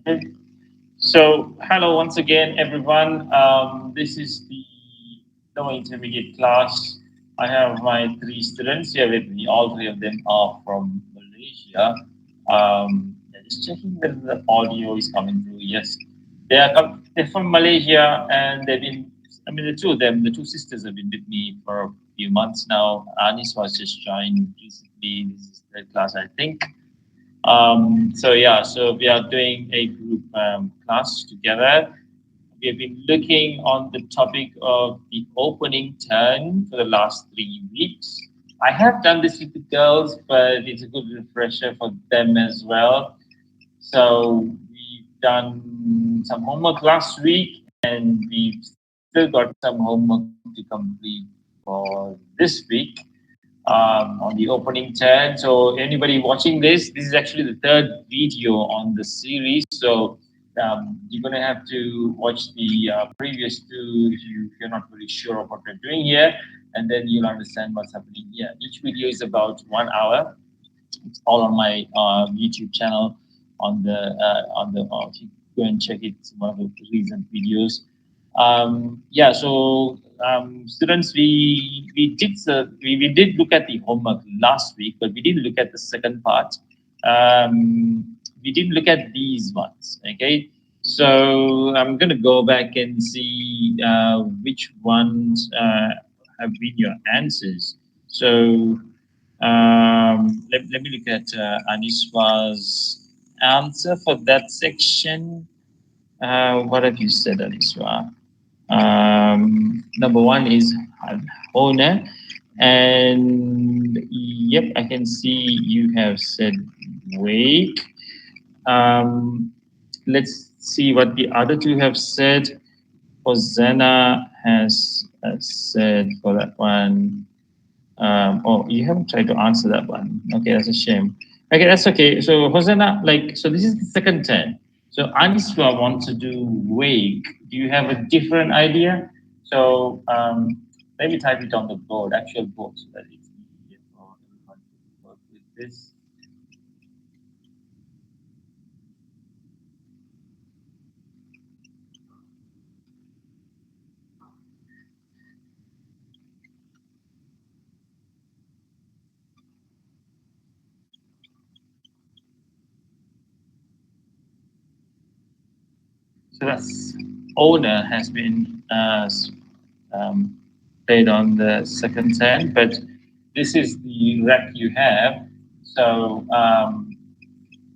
Okay. So, hello once again, everyone. This is the lower intermediate class. I have my three students here with me. All three of them are from Malaysia. Just checking whether the audio is coming through. Yes, they're from Malaysia, and they've been. I mean, the two of them, the two sisters, have been with me for a few months now. Anis was just joined recently. This is third class, I think. So we are doing a group class together. We have been looking on the topic of the opening turn for the last 3 weeks. I have done this with the girls, but it's a good refresher for them as well. So we've done some homework last week, and we've still got some homework to complete for this week on the opening turn. So anybody watching this is actually the third video on the series. So you're going to have to watch the previous two if you're not really sure of what we're doing here, and then you'll understand what's happening here. Each video is about 1 hour. It's all on my YouTube channel. If you go and check it, it's one of the recent videos. Students, we did look at the homework last week, but we didn't look at the second part. We didn't look at these ones. Okay, so I'm going to go back and see which ones have been your answers. So let me look at Aniswa's answer for that section. What have you said, Aniswa? Number one is owner, and yep, I can see you have said wake. Let's see what the other two have said. Hosanna has said for that one. Oh, you haven't tried to answer that one. Okay, that's a shame. Okay, that's okay. So Hosanna, so this is the second turn. So Aniswa wants to do wake. Do you have a different idea? So let me type it on the board, actual board, so that it's easier for everyone to work with this. So that's owner has been um, played on the second turn, but this is the rep you have. So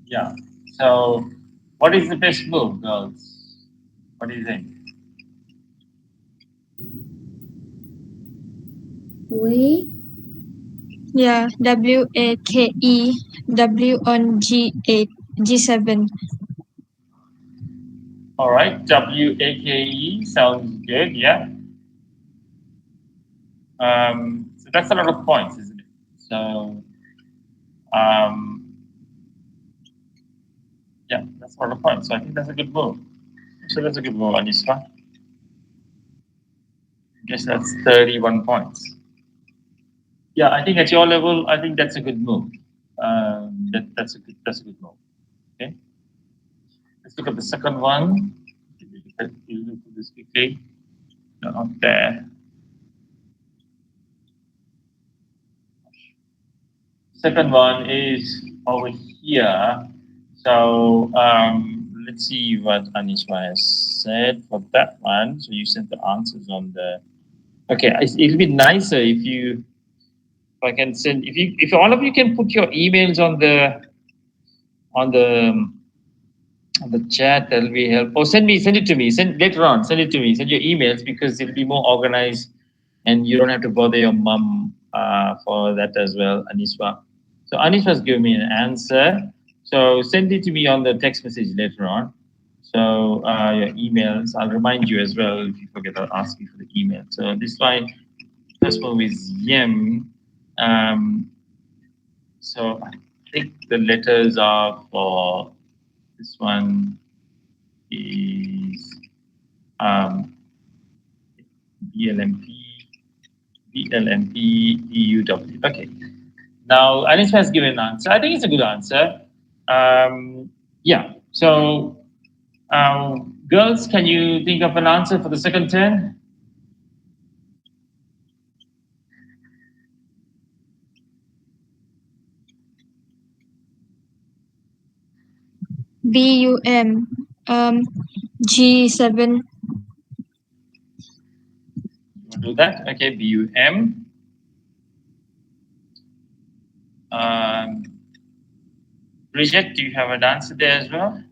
yeah. So what is the best move, girls? What do you think? We Yeah, WAKE, W on G8, G7. All right, WAKE sounds good. Yeah. So that's a lot of points, isn't it? So um, yeah, that's a lot of points. So I think that's a good move. So that's a good move, Anisha. Guess that's 31 points. Yeah, I think at your level, I think that's a good move. That's a good move. Okay, let's look at the second one. You look at this quickly. No, not there. Second one is over here. So let's see what Anishma has said for that one. So you sent the answers on the. Okay, it'll be nicer if I can send if all of you can put your emails on the on the chat. That'll be helpful. Oh, send it to me. Send later on. Send it to me. Send your emails because it'll be more organized, and you don't have to bother your mom for that as well, Aniswa. So Aniswa's given me an answer. So send it to me on the text message later on. So your emails, I'll remind you as well if you forget. I'll ask you for the email. So this one, first one is Yem. Um, so I think the letters are for this one is BLMP, EUW. Okay. Now, Anish has given an answer. I think it's a good answer. Yeah. So Girls, can you think of an answer for the second turn? BUM. G7. We'll do that. Okay, BUM. Um, Bridget, do you have an answer there as well?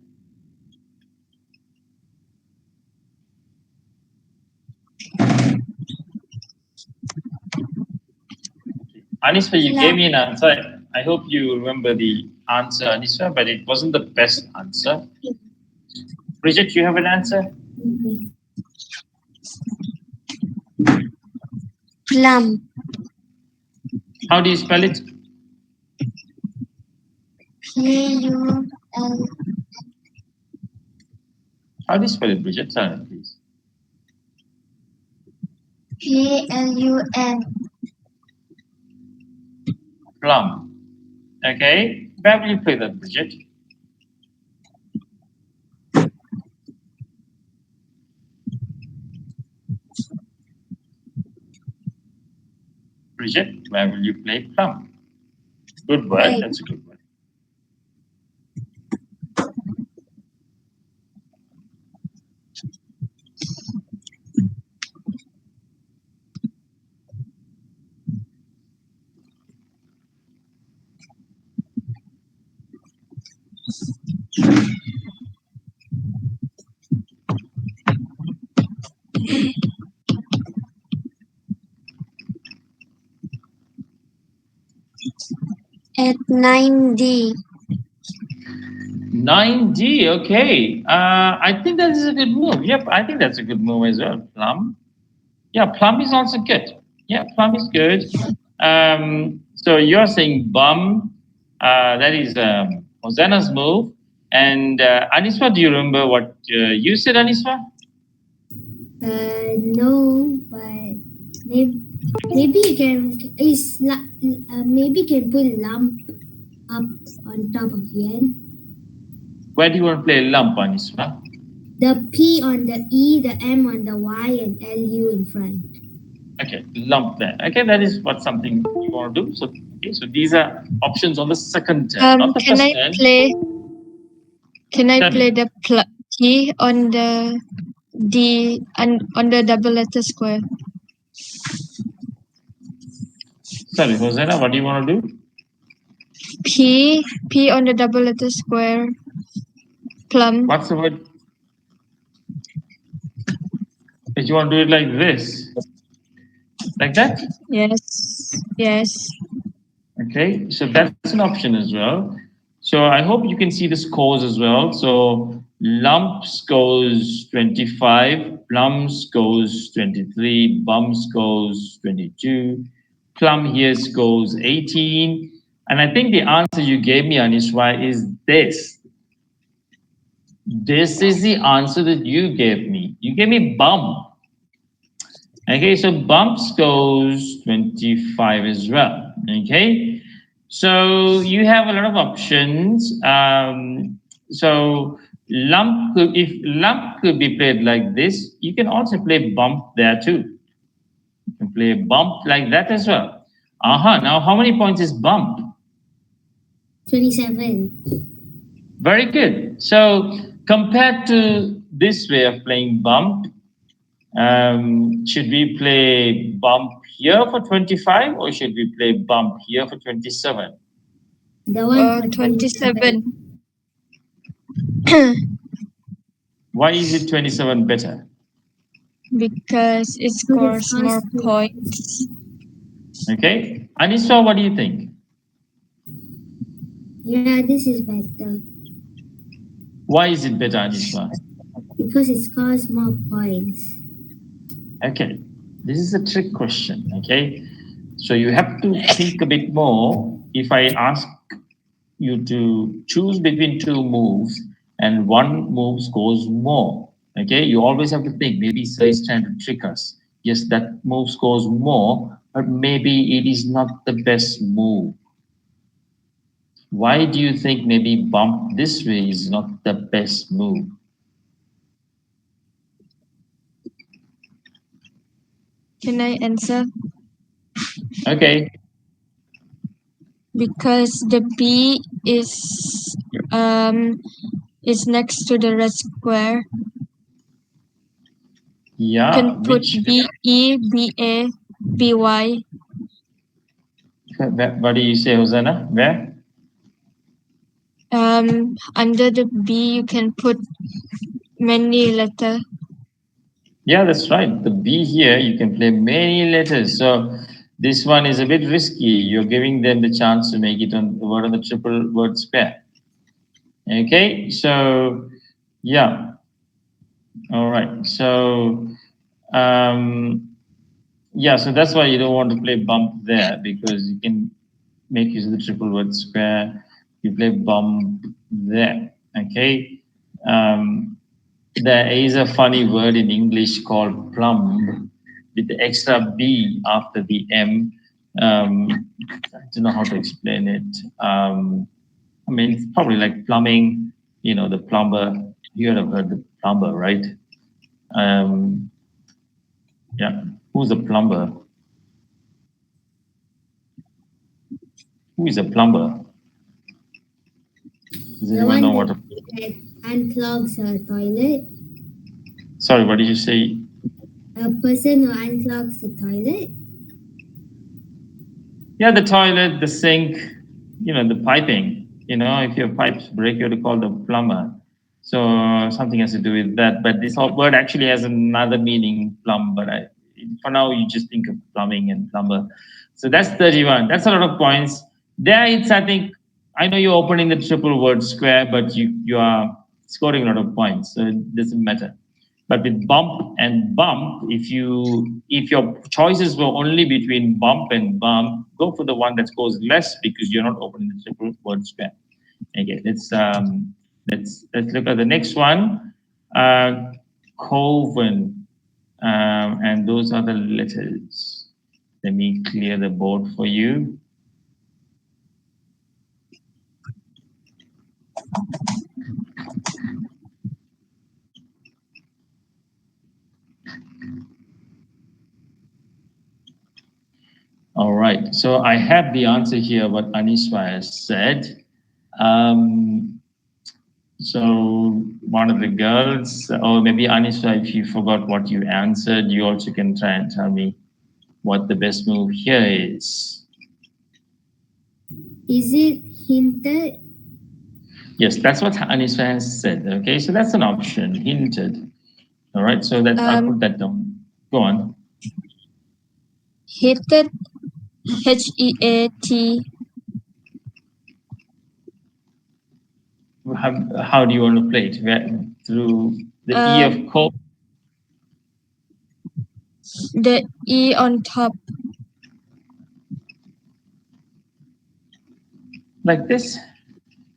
Anisha, you gave me an answer. I hope you remember the answer, Anisha, but it wasn't the best answer. Bridget, you have an answer? Plum. How do you spell it? PUL. How do you spell it, Bridget? Tell me, please. PLUM. Plum. Okay. Where will you play that, Bridget? Bridget, where will you play plum? Good word. Right. That's a good word. At 9D. 9D, okay. I think that is a good move. Yep, I think that's a good move as well. Plum. Yeah, plum is also good. Yeah, plum is good. So you're saying bum. That is Hosanna's move. And Aniswa, do you remember what you said, Aniswa? No, but maybe you can maybe you can put lump up on top of yen. Where do you want to play lump, Aniswa? The P on the E, the M on the Y, and LU in front. Okay, lump there. Okay, that is what something you want to do. So, okay, so these are options on the second turn, not the Can first I turn. play? Can I Tell me. play the key on the D and on the double letter square? Sorry, Hosanna, what do you want to do? P on the double letter square. Plum. What's the word? If you want to do it like this, like that. Yes. Yes. Okay, so that's an option as well. So I hope you can see the scores as well. So lump scores 25, plum scores 23, bum scores 22, plum here scores 18. And I think the answer you gave me, Anishwa, is this. This is the answer that you gave me. You gave me bum. Okay, so bumps goes 25 as well. Okay, so you have a lot of options. So if lump could be played like this, you can also play bump there too. You can play bump like that as well. Now how many points is bump? 27. Very good. So compared to this way of playing bump, should we play bump here for 25 or should we play bump here for 27? The one for 27. Why is it 27 better? Because it scores more points. Okay. Aniswa, what do you think? Yeah, this is better. Why is it better, Aniswa? Because it scores more points. Okay. This is a trick question. Okay. So you have to think a bit more. If I ask you to choose between two moves and one move scores more, okay, you always have to think maybe sir is trying to trick us. Yes, that move scores more, but maybe it is not the best move. Why do you think maybe bump this way is not the best move? Can I answer? Okay. Because the B is next to the red square. Yeah. Can put Which? B E B A B Y. What do you say, Hosanna? Where? Under the B you can put many letter. Yeah, that's right. The B here, you can play many letters. So this one is a bit risky. You're giving them the chance to make it on the word on the triple word square. Okay, so yeah. All right. So yeah, so that's why you don't want to play bump there, because you can make use of the triple word square. You play bump there. Okay. There is a funny word in English called plumb with the extra B after the M. I don't know how to explain it. I mean, it's probably like plumbing, the plumber. You would have heard the plumber, right? Um, yeah. Who's a plumber? Who is a plumber? Does The anyone one know what a... that unclogs a toilet. Sorry, what did you say? A person who unclogs the toilet. Yeah, the toilet, the sink, the piping. If your pipes break, you have to call the plumber. So something has to do with that. But this whole word actually has another meaning, plumb. But for now, you just think of plumbing and plumber. So that's 31. That's a lot of points. There, it's, I think, I know you're opening the triple word square, but you are scoring a lot of points. So it doesn't matter. But with bump and bump, if your choices were only between bump and bump, go for the one that scores less because you're not opening the triple word square. Okay, let's look at the next one. Coven, and those are the letters. Let me clear the board for you. All right, so I have the answer here, what Aniswa has said. So one of the girls, or maybe Anisha, if you forgot what you answered, you also can try and tell me what the best move here is. Is it hinted? Yes, that's what Anisha has said. Okay, so that's an option, hinted. All right, so that I'll put that down. Go on. Heated, HEAT. How do you want to play it? Through the E of coal? The E on top. Like this?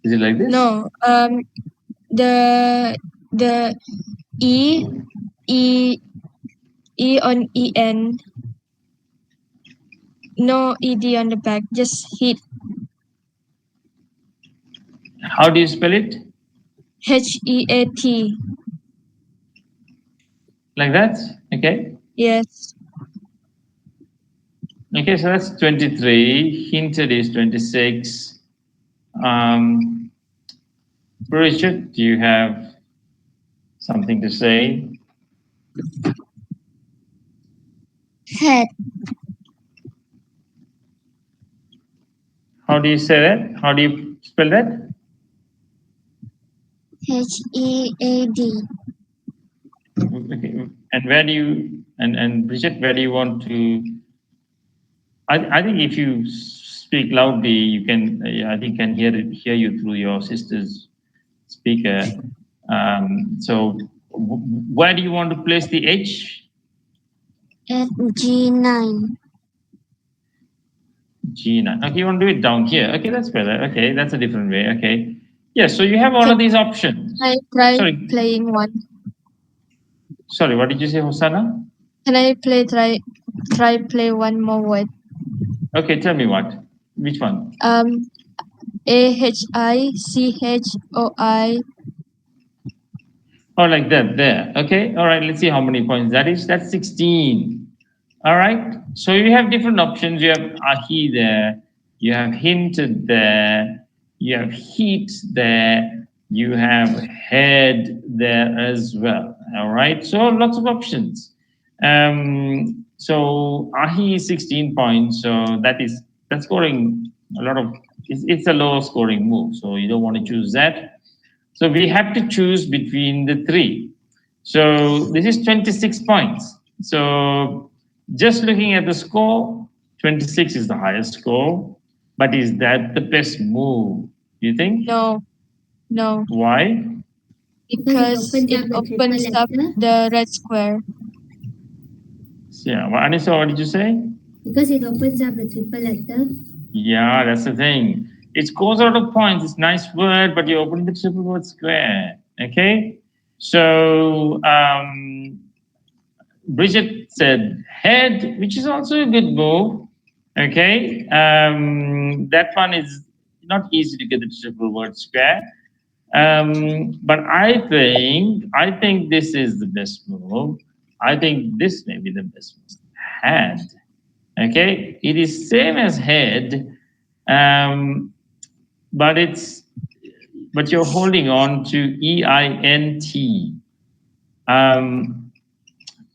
Is it like this? No, the E E E on EN. No ED on the back, just hit. How do you spell it? HEAT. Like that? Okay. Yes. Okay, so that's 23. Hinted is 26. Bridget, do you have something to say? Head. How do you say that? How do you spell that? HEAD. Okay. And where do you, and Bridget, where do you want to? I think if you speak loudly, you can. I think can hear you through your sister's speaker. So, where do you want to place the H? At G9. G9. Okay, you want to do it down here. Okay, that's better. Okay, that's a different way. Okay. Yeah, so you have all of these options. I try Sorry. playing one. Sorry, what did you say, Hosanna? Can I try play one more word? Okay, tell me what. Which one? AHICHOI. Oh, like that, there. Okay, all right, let's see how many points that is. That's 16. All right. So you have different options. You have ahi there. You have hinted there. You have heat there. You have head there as well. All right. So lots of options. So ahi is 16 points. So that's scoring a lot of. It's a low scoring move. So you don't want to choose that. So we have to choose between the three. So this is 26 points. So just looking at the score, 26 is the highest score. But is that the best move? You think? No, no, Why? Because it because opens it up the triple opens up letter. the red square. Yeah. Well, Anissa, what did you say? Because it opens up the triple letter. Yeah, that's the thing. It scores a lot of points. It's a nice word, but you open the triple word square. Okay. So Bridget said head, which is also a good move. Okay, that one is not easy to get the triple word square. But I think this is the best move. I think this may be the best move. Head. Okay, it is same as head, um, but you're holding on to EINT. Um,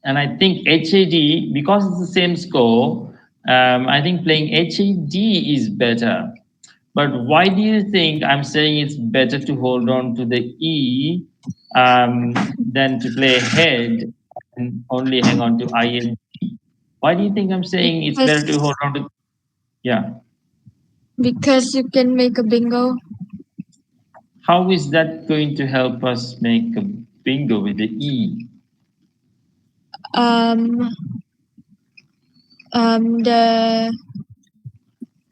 and I think HAD, because it's the same score, I think playing HAD is better. But why do you think I'm saying it's better to hold on to the E than to play head and only hang on to INT? Why do you think I'm saying it's better to hold Because on to? Yeah. because you can make a bingo. How is that going to help us make a bingo with the E? Um um the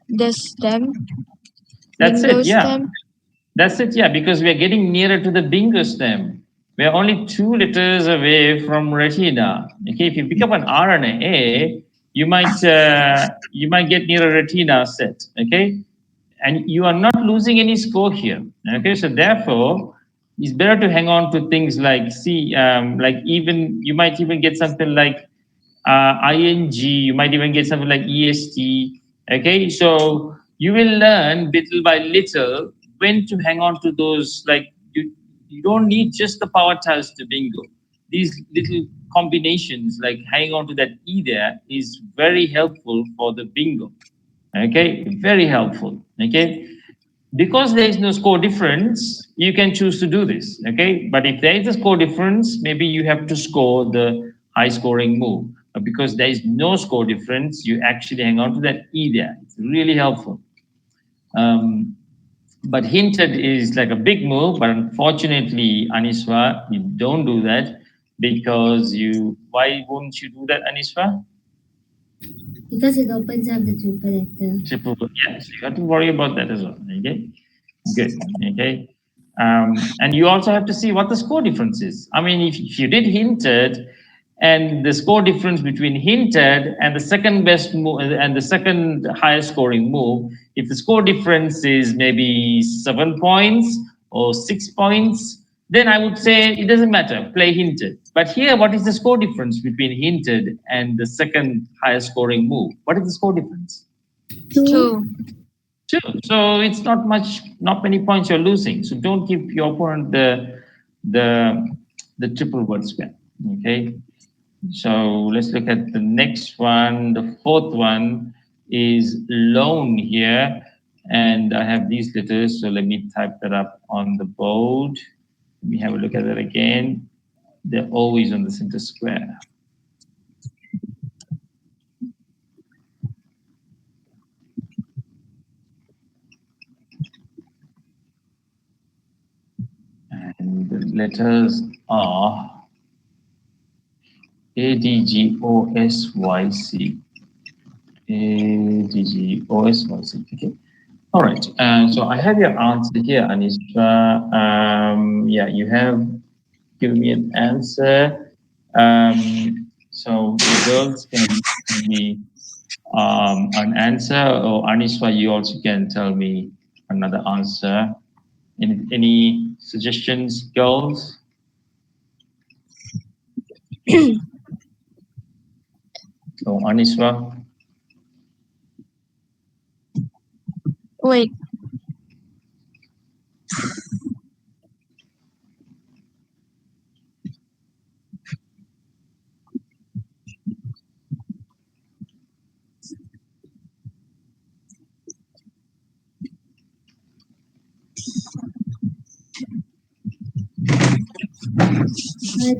the stem, That's bingo it. Yeah. stem. That's it, yeah, because we are getting nearer to the bingo stem. We are only two letters away from retina. Okay, if you pick up an R and an A, you might get near a retina set. Okay, and you are not losing any score here. Okay, so therefore, it's better to hang on to things like like even you might even get something like ing. You might even get something like est. Okay, so you will learn little by little when to hang on to those. Like you don't need just the power tiles to bingo. These little combinations, like hanging on to that e there, is very helpful for the bingo. Okay, very helpful. Okay, because there is no score difference, you can choose to do this. Okay, but if there is a score difference, maybe you have to score the high scoring move. But because there is no score difference, you actually hang on to that e there. It's really helpful. Um, but hinted is like a big move, but unfortunately, Aniswa, you don't do that because you. Why won't you do that, Aniswa? Because it opens up the triple letter. Triple. Yes, you have to worry about that as well. Okay. Good. Okay. And you also have to see what the score difference is. I mean, if you did hinted, and the score difference between hinted and the second best move and the second highest scoring move, if the score difference is maybe 7 points or 6 points, then I would say it doesn't matter, play hinted. But here, what is the score difference between hinted and the second highest scoring move? What is the score difference? 2. 2. Two. So it's not much, not many points you're losing. So don't give your opponent the the triple word square. Okay. So let's look at the next one. The fourth one is loan here. And I have these letters. So let me type that up on the board. Let me have a look at that again. They're always on the center square. And the letters are ADGOSYC. ADGOSYC. Okay. All right. So I have your answer here, Anisha. Yeah, you have given me an answer. So the girls can give me an answer, or Anisha, you also can tell me another answer. Any suggestions, girls? So Aniswa. Wait.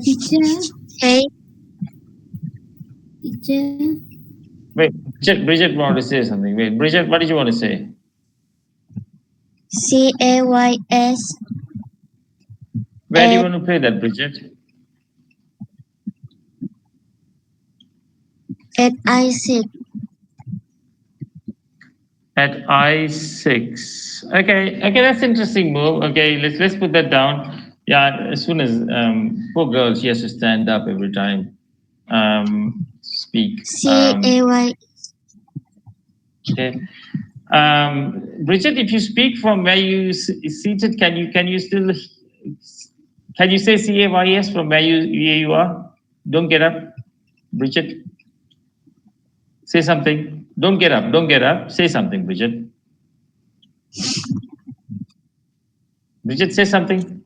Teacher, Hey. teacher, Wait, Bridget wanted to say something. Wait, Bridget, what did you want to say? CAYS Where do you want to play that, Bridget? at I6. At I6. Okay, that's interesting move. Okay, let's put that down. Yeah, as soon as poor girl, she has to stand up every time speak. CAY. Okay. Bridget, if you speak from where you seated, can you still can you say CAYS from where you are? Don't get up, Bridget. Say something. Don't get up. Don't get up. Say something, Bridget. Bridget, say something.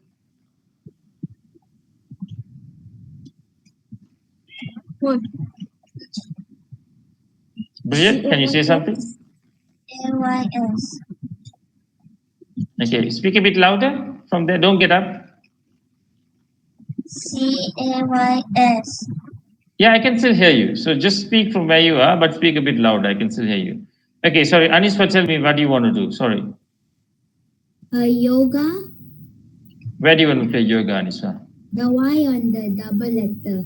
What? Bridget, can you say something? CAYS. Okay, speak a bit louder from there. Don't get up. CAYS. Yeah, I can still hear you. So just speak from where you are, but speak a bit louder. I can still hear you. Okay, sorry. Aniswa, tell me what do you want to do? Sorry. yoga, Where do you want to play yoga, Aniswa? the Y on the double letter.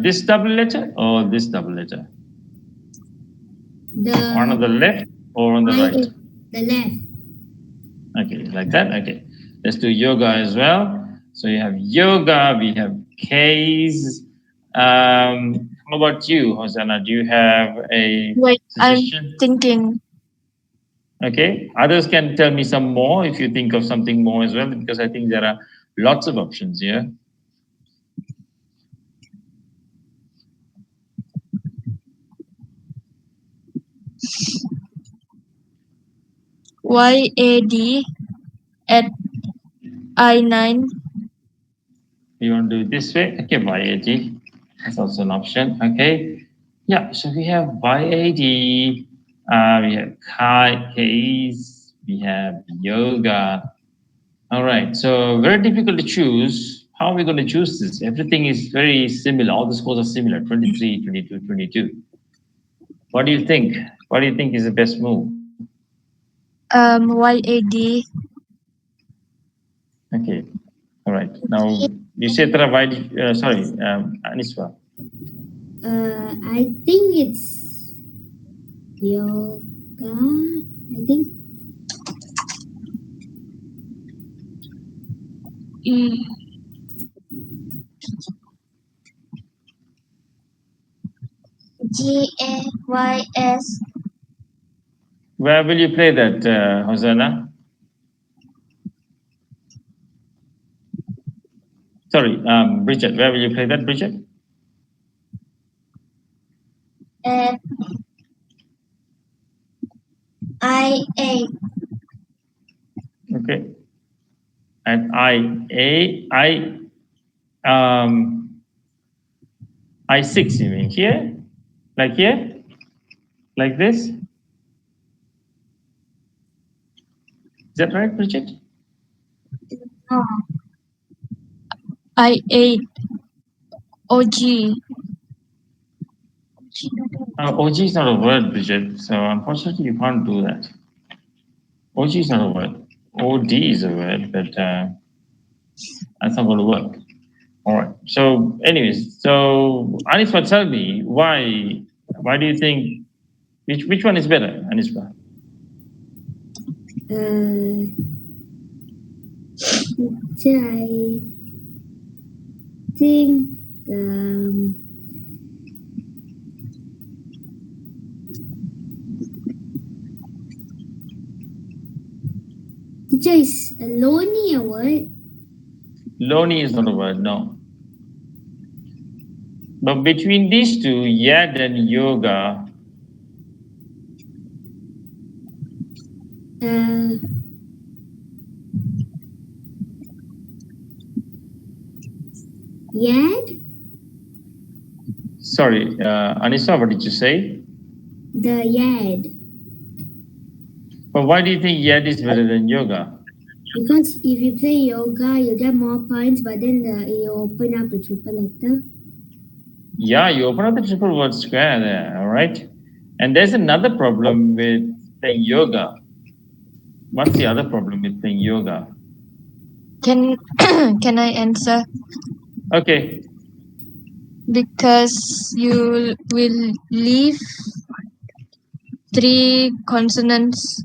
This double letter or this double letter? The One on the left or on the Y right? is the left. Okay, like that. Okay, let's do yoga as well. So you have yoga, we have K's. How about you, Hosanna? Do you have a Wait, I'm suggestion? thinking. Okay, others can tell me some more if you think of something more as well, because I think there are lots of options here. YAD at I9. You want to do it this way? Okay, YAD. That's also an option. Okay. Yeah, so we have YAD, we have K's, we have yoga. All right, so very difficult to choose. How are we going to choose this? Everything is very similar. All the scores are similar, 23, 22, 22. What do you think? What do you think is the best move? YAD. Okay, all right. Now, you said that why sorry, Aniswa. I think it's yoga. I think GAYS. Where will you play that, Hosanna? Sorry, Bridget, where will you play that, Bridget? At I8. Okay. At I6, you mean here? Like here? Like this? Is that right, Bridget? No. I8. OG. OG is not a word, Bridget. So unfortunately, you can't do that. OG is not a word. OD is a word, but that's not going to work. All right. So, anyways, so Aniswa, tell me why do you think which one is better, Aniswa? teacher, I think teacher is lonely or what? Lonely is not a word. No. But between these two, yad and yoga, Uh, Yad? sorry, Anissa, what did you say? The Yad. But why do you think yad is better than yoga? Because if you play yoga, you get more points, but then you open up the triple letter. Yeah, you open up the triple word square there, all right? And there's another problem with playing yoga. What's the other problem with playing yoga? Can can I answer? Okay, Because you will leave three consonants.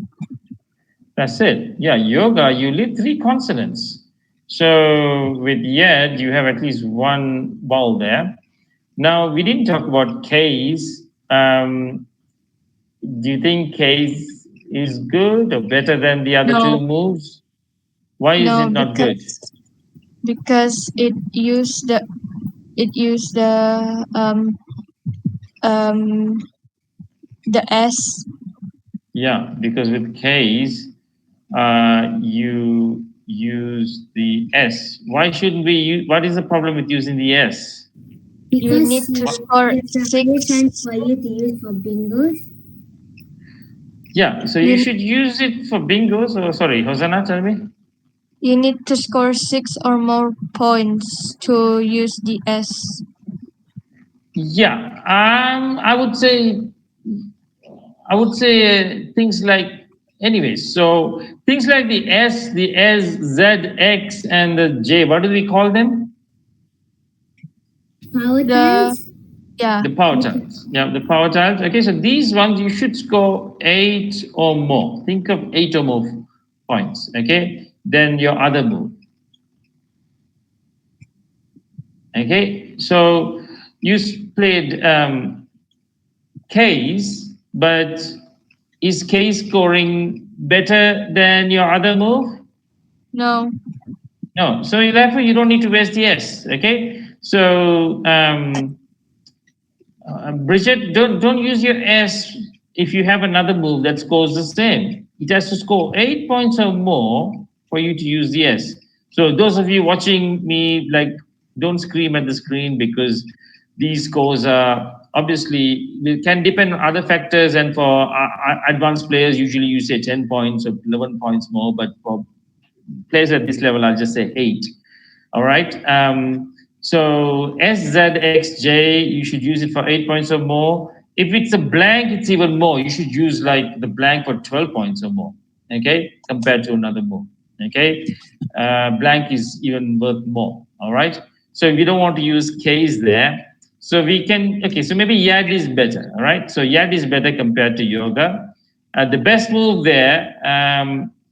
that's it. Yeah, yoga, you leave three consonants. So with yad, you have at least one vowel there. Now, we didn't talk about case. Do you think case is good or better than the other two No, moves? Why is no, it not good? because it use um the S. Yeah, because with case, you use the S. Why shouldn't we use? What is the problem with using the S? You need Because to score there's a higher six. chance for you to use for bingos. Yeah, so you You should use it for bingos. Or sorry, Hosanna, tell me. you need to score 6 or more points to use the S. Yeah, I would say things like, anyways. So things like the S, Z, X, and the J. What do we call them? Power The tiles? yeah. The power tiles. Yeah, the power tiles. Okay, so these ones you should score 8 or more. Think of 8 or more points. Okay, then your other move. Okay, so you played K's, but is K scoring better than your other move? No. No. So therefore, you don't need to waste the S. Okay. So Bridget, don't use your S if you have another move that scores the same. It has to score 8 points or more for you to use the S. So those of you watching me, like, don't scream at the screen because these scores are obviously it can depend on other factors. And for advanced players, usually you say 10 points or 11 points more. But for players at this level, I'll just say 8. All right. So SZXJ, you should use it for 8 points or more. If it's a blank, it's even more. You should use like the blank for 12 points or more. Okay, compared to another move. Okay, blank is even worth more. All right. So if you don't want to use K's there, so we can. Okay, so maybe Yad is better. All right. So Yad is better compared to yoga. The best move there,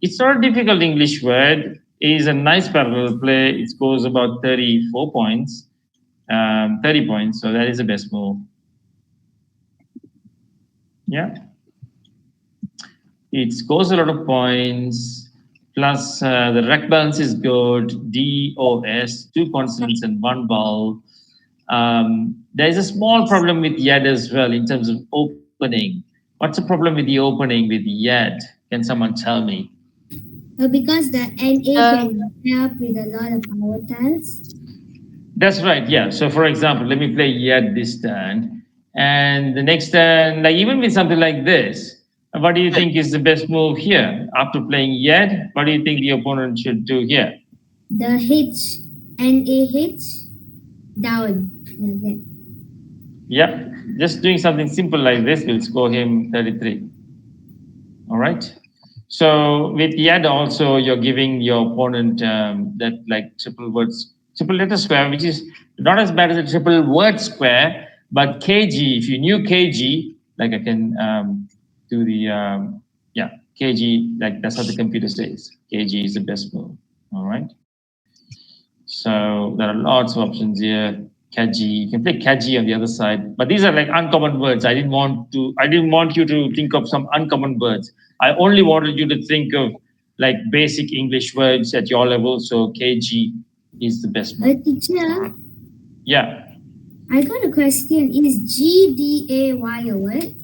it's not a difficult English word, is a nice parallel play. It scores about 34 points, 30 points. So that is the best move. Yeah. It scores a lot of points. Plus, the rec balance is good. DOS, two consonants and one vowel. There is a small problem with Yad as well in terms of opening. What's the problem with the opening with Yad? Can someone tell me? Because the NA The can pair up with a lot of power tiles. That's right. Yeah. So, for example, let me play yet this turn, and the next turn, like even with something like this, what do you think is the best move here? After playing yet, what do you think the opponent should do here? The H, NAH, down. Like that. Yeah, just doing something simple like this will score him 33. All right. So with yet also, you're giving your opponent that like triple letter square, which is not as bad as a triple word square, but kg. If you knew kg, like I can do the yeah kg, like that's how the computer says. Kg is the best move. All right. So there are lots of options here. Kaji, you can play kaji on the other side, but these are like uncommon words. I didn't want you to think of some uncommon words. I only wanted you to think of like basic English words at your level. So kg is the best one. Teacher, Yeah. I got a question. Is GDAY a word?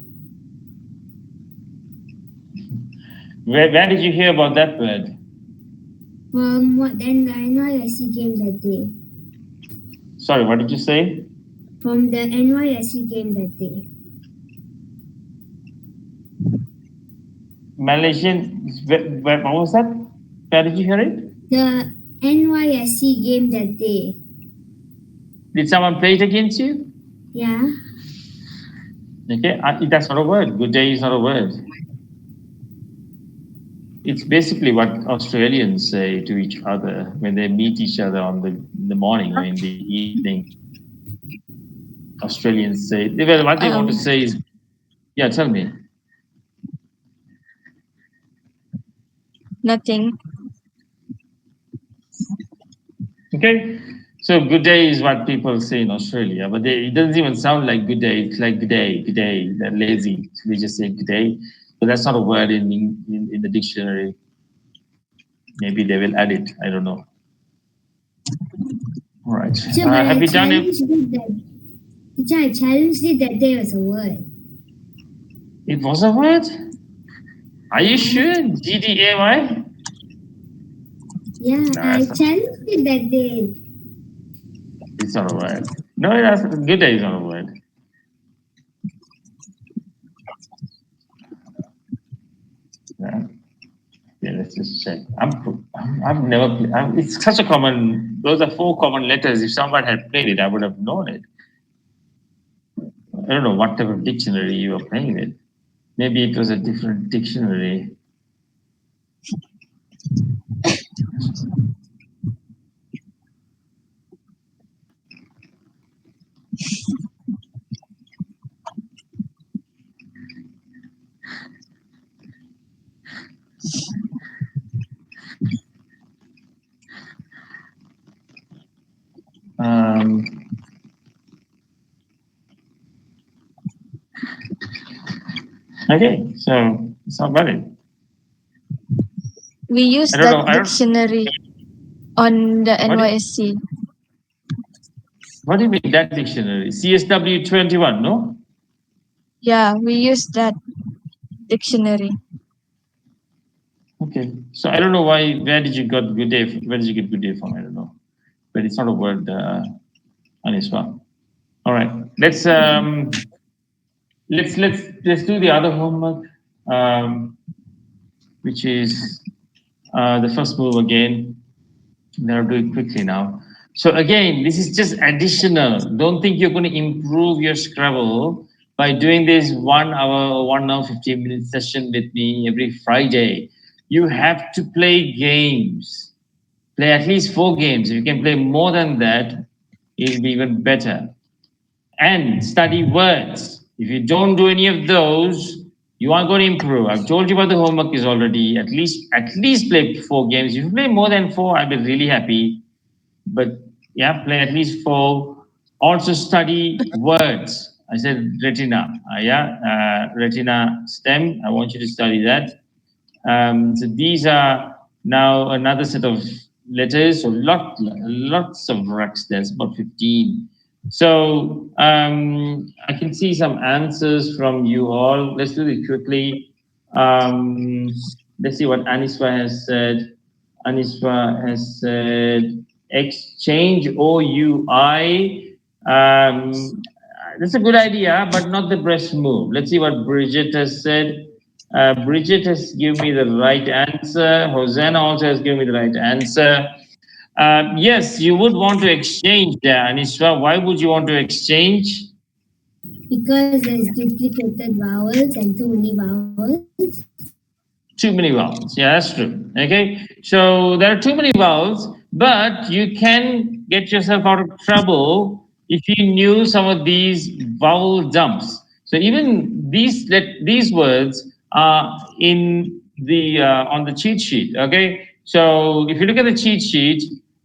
Where did you hear about that word? From what then the NYSC game that day? Sorry, what did you say? From the NYSC game that day. Malaysian, what was that? Where did you hear it? The NYSC game that day. Did someone play it against you? Yeah. Okay, that's not a word. Good day is not a word. It's basically what Australians say to each other when they meet each other in the morning or in the evening. Australians say, well, what they want to say is, yeah, tell me. Nothing. Okay, so good day is what people say in Australia, but it doesn't even sound like good day. It's like good day. They're lazy. They just say good day, but that's not a word in the dictionary. Maybe they will add it. I don't know. All right. Teacher, but Have I you done it? challenged it that teacher, I challenged it that day was a word. It was a word. Are you Yeah. sure? GDAY? Yeah, No, I that's not, challenged it that day. it's not a word. No, that's good day is not a word. Yeah. Yeah, let's just check. I've never played. It's such a common. Those are four common letters. If someone had played it, I would have known it. I don't know what type of dictionary you were playing with. Maybe it was a different dictionary. Um, okay, so it's not valid. We use I don't that know. I don't. dictionary on the What do, NYSC. what do you mean that dictionary? CSW 21? No. Yeah, we use that dictionary. Okay. So I don't know why. Where did you got good day? Where did you get good day from? I don't know. But it's not a word, Aniswa. All right. Let's do the other homework, which is the first move again. I'll do it quickly now. So again, this is just additional. Don't think you're going to improve your Scrabble by doing this 1 hour, 1 hour, 15-minute session with me every Friday. You have to play games. Play at least 4 games. If you can play more than that, it'll be even better. And study words. If you don't do any of those, you aren't going to improve. I've told you what the homework is already. At least play 4 games. If you play more than 4, I'll be really happy. But yeah, play at least 4. Also study words. I said retina. Retina stem. I want you to study that. So these are now another set of letters. So lots of racks. There's about 15. So I can see some answers from you all. Let's do it quickly. Let's see what Aniswa has said. Aniswa has said exchange OUI. That's a good idea, but not the best move. Let's see what Bridget has said. Bridget has given me the right answer. Hosanna also has given me the right answer. Yes, you would want to exchange there, Aniswa. Why would you want to exchange? Because there's duplicated vowels and too many vowels. Too many vowels. Yeah, that's true. Okay. So there are too many vowels, but you can get yourself out of trouble if you knew some of these vowel jumps. So even these words are in the on the cheat sheet. Okay. So if you look at the cheat sheet,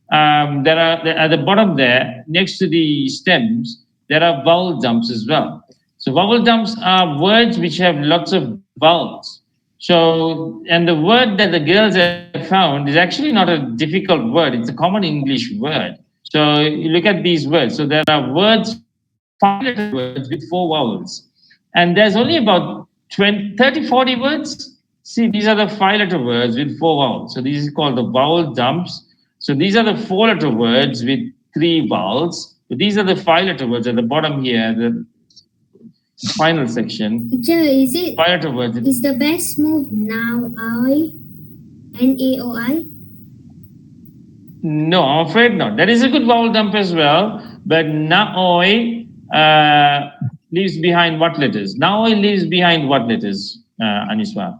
there are at the bottom there, next to the stems, there are vowel jumps as well. So vowel jumps are words which have lots of vowels. So, and the word that the girls have found is actually not a difficult word. It's a common English word. So, you look at these words. So, there are words 5-letter words with 4 vowels. And there's only about 20, 30, 40 words. See, these are the 5-letter words with 4 vowels. So these is called the vowel dumps. So these are the 4-letter words with 3 vowels. So these are the 5-letter words at the bottom here, the final section. Teacher, is it 5-letter words. is the best move now I NAOI? No, I'm afraid not. That is a good vowel dump as well, but naoi leaves behind what letters? Naoi leaves behind what letters, Aniswa?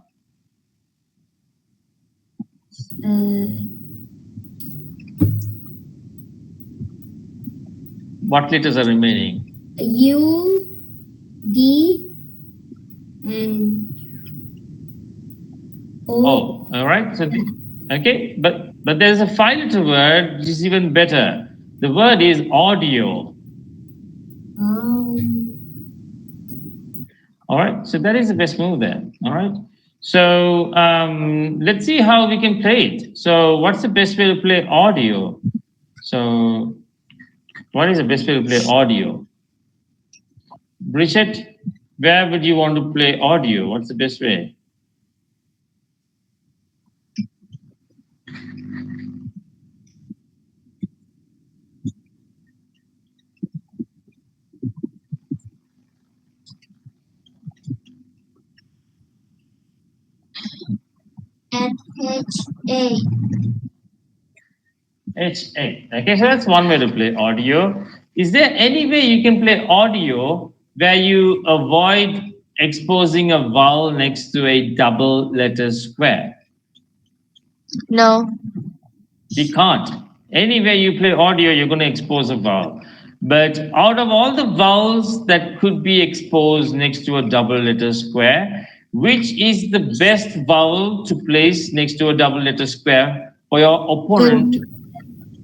What letters are remaining? U, D, and O. Oh, all right. So, okay, but there's a 5-letter word which is even better. The word is audio. Oh. All right, so that is the best move there. All right. So let's see how we can play it. So what's the best way to play audio? So what is the best way to play audio? Bridget, where would you want to play audio? What's the best way? HA. HA. Okay, so that's one way to play audio. Is there any way you can play audio where you avoid exposing a vowel next to a double letter square? No. We can't. Anywhere you play audio, you're going to expose a vowel. But out of all the vowels that could be exposed next to a double letter square, which is the best vowel to place next to a double letter square for your opponent?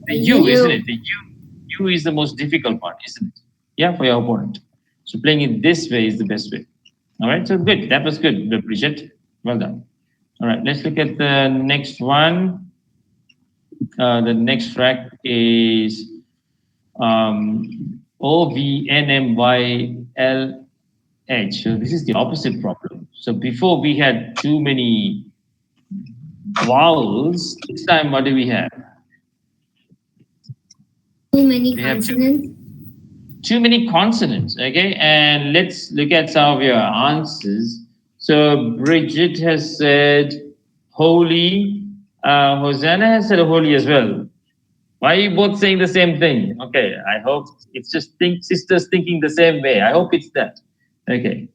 The U, isn't it? The U is the most difficult part, isn't it? Yeah, for your opponent. So playing it this way is the best way. All right, so good. That was good, Bridget. Well done. All right, let's look at the next one. The next track is OVNMYLH. So this is the opposite problem. So before we had too many vowels. This time, what do we have? Too many consonants. Too many consonants. Okay, and let's look at some of your answers. So Bridget has said holy. Hosanna has said holy as well. Why are you both saying the same thing? Okay, I hope it's just sisters thinking the same way. I hope it's that. Okay,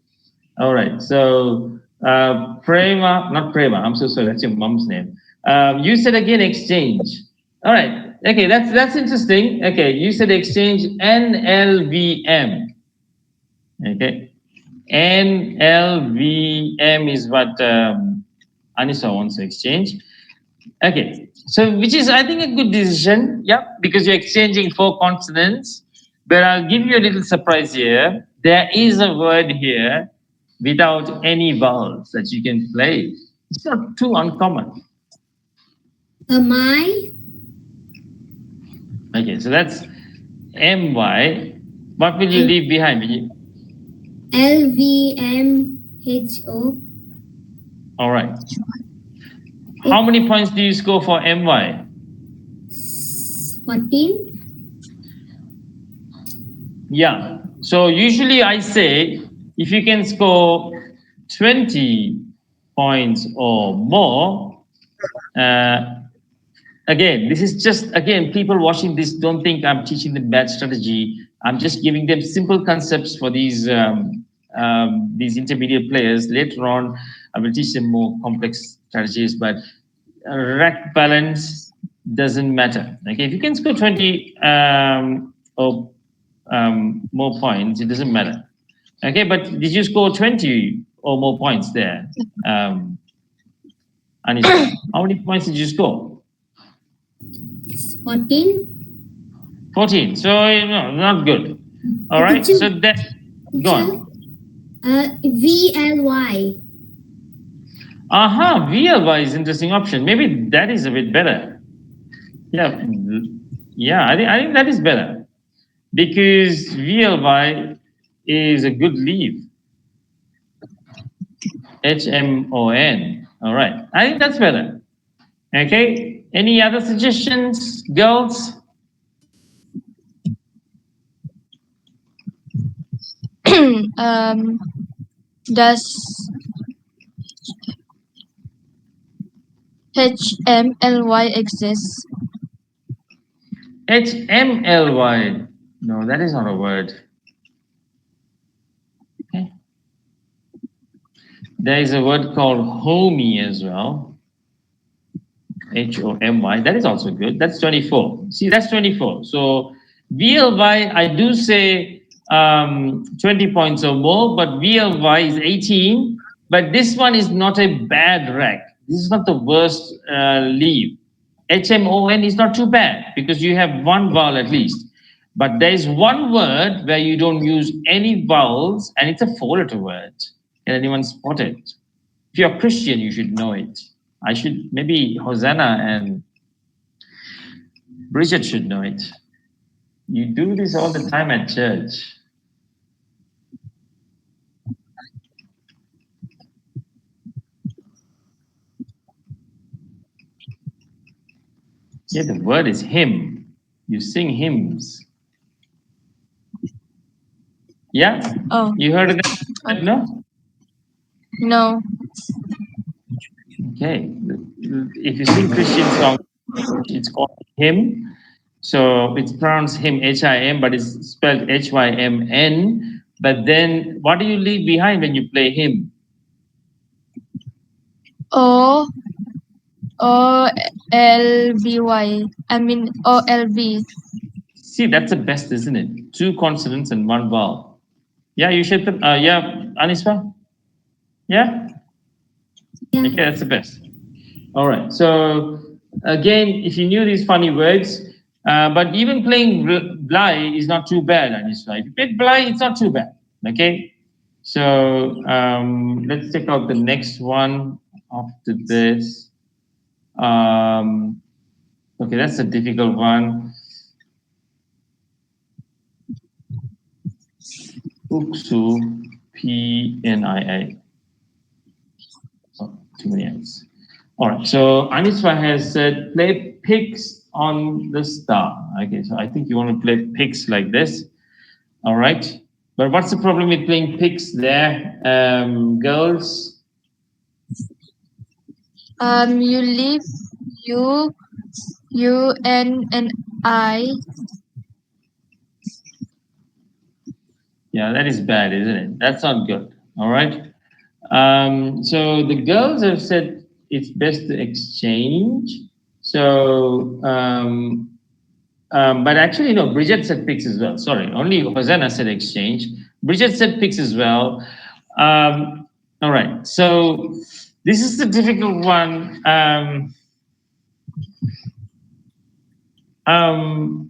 all right. So Prema, not Prema. I'm so sorry. That's your mom's name. You said again exchange. All right. Okay, that's interesting. Okay, you said exchange NLVM. Okay, NLVM is what Anissa wants to exchange. Okay, so which is I think a good decision. Yeah, because you're exchanging 4 consonants. But I'll give you a little surprise here. There is a word here without any vowels that you can play. It's not too uncommon. My. Okay, so that's MY. What will you leave behind? LVMHO. All right. How many points do you score for MY? 14. Yeah. So usually I say if you can score 20 points or more, again, this is just, again, people watching this don't think I'm teaching them bad strategy. I'm just giving them simple concepts for these intermediate players. Later on, I will teach them more complex strategies, but rack balance doesn't matter. Okay, if you can score 20 or more points, it doesn't matter. Okay, but did you score 20 or more points there? Anissa, how many points did you score? 14. 14. So no, not good. All right. So that go on. VLY. VLY is interesting option. Maybe that is a bit better. Yeah. I think that is better. because VLY is a good leaf. HMON. All right. I think that's better. Okay. Any other suggestions, girls? um, does HMLY exist? HMLY. No, that is not a word. Okay. There is a word called homey as well. HOMY. That is also good. That's 24. See, that's 24. So VLY, I do say 20 points or more, but VLY is 18. But this one is not a bad rack. This is not the worst leave. HMON is not too bad because you have one vowel at least. But there is one word where you don't use any vowels, and it's a four-letter word. Can anyone spot it? If you're Christian, you should know it. I should, maybe Hosanna and Bridget should know it. You do this all the time at church. Yeah, the word is hymn. You sing hymns. Yeah? Oh, You heard of that? No? no. Okay. If you sing Christian song, it's called hymn. So it's pronounced hymn, HIM, but it's spelled HYMN. But then what do you leave behind when you play hymn? O OLBY. I mean OLB. See, that's the best, isn't it? Two consonants and one vowel. Yeah, you should. Yeah, Anisfa? Yeah? Yeah. Okay, that's the best. All right. So, again, if you knew these funny words, but even playing Bly is not too bad, Anisfa. If you play Bly, it's not too bad. Okay? So, let's check out the next one after this. Okay, that's a difficult one. Uksu, PNIA. Oh, too many I's. All right. So Anisfa has said play pigs on the star. Okay. So I think you want to play pigs like this. All right. But what's the problem with playing pigs there, girls? You leave and I. Yeah, that is bad, isn't it? That's not good. All right. So the girls have said it's best to exchange. So, but actually, no, Bridget said pigs as well. Sorry, only Hosanna said exchange. Bridget said pigs as well. All right. So this is the difficult one. Um,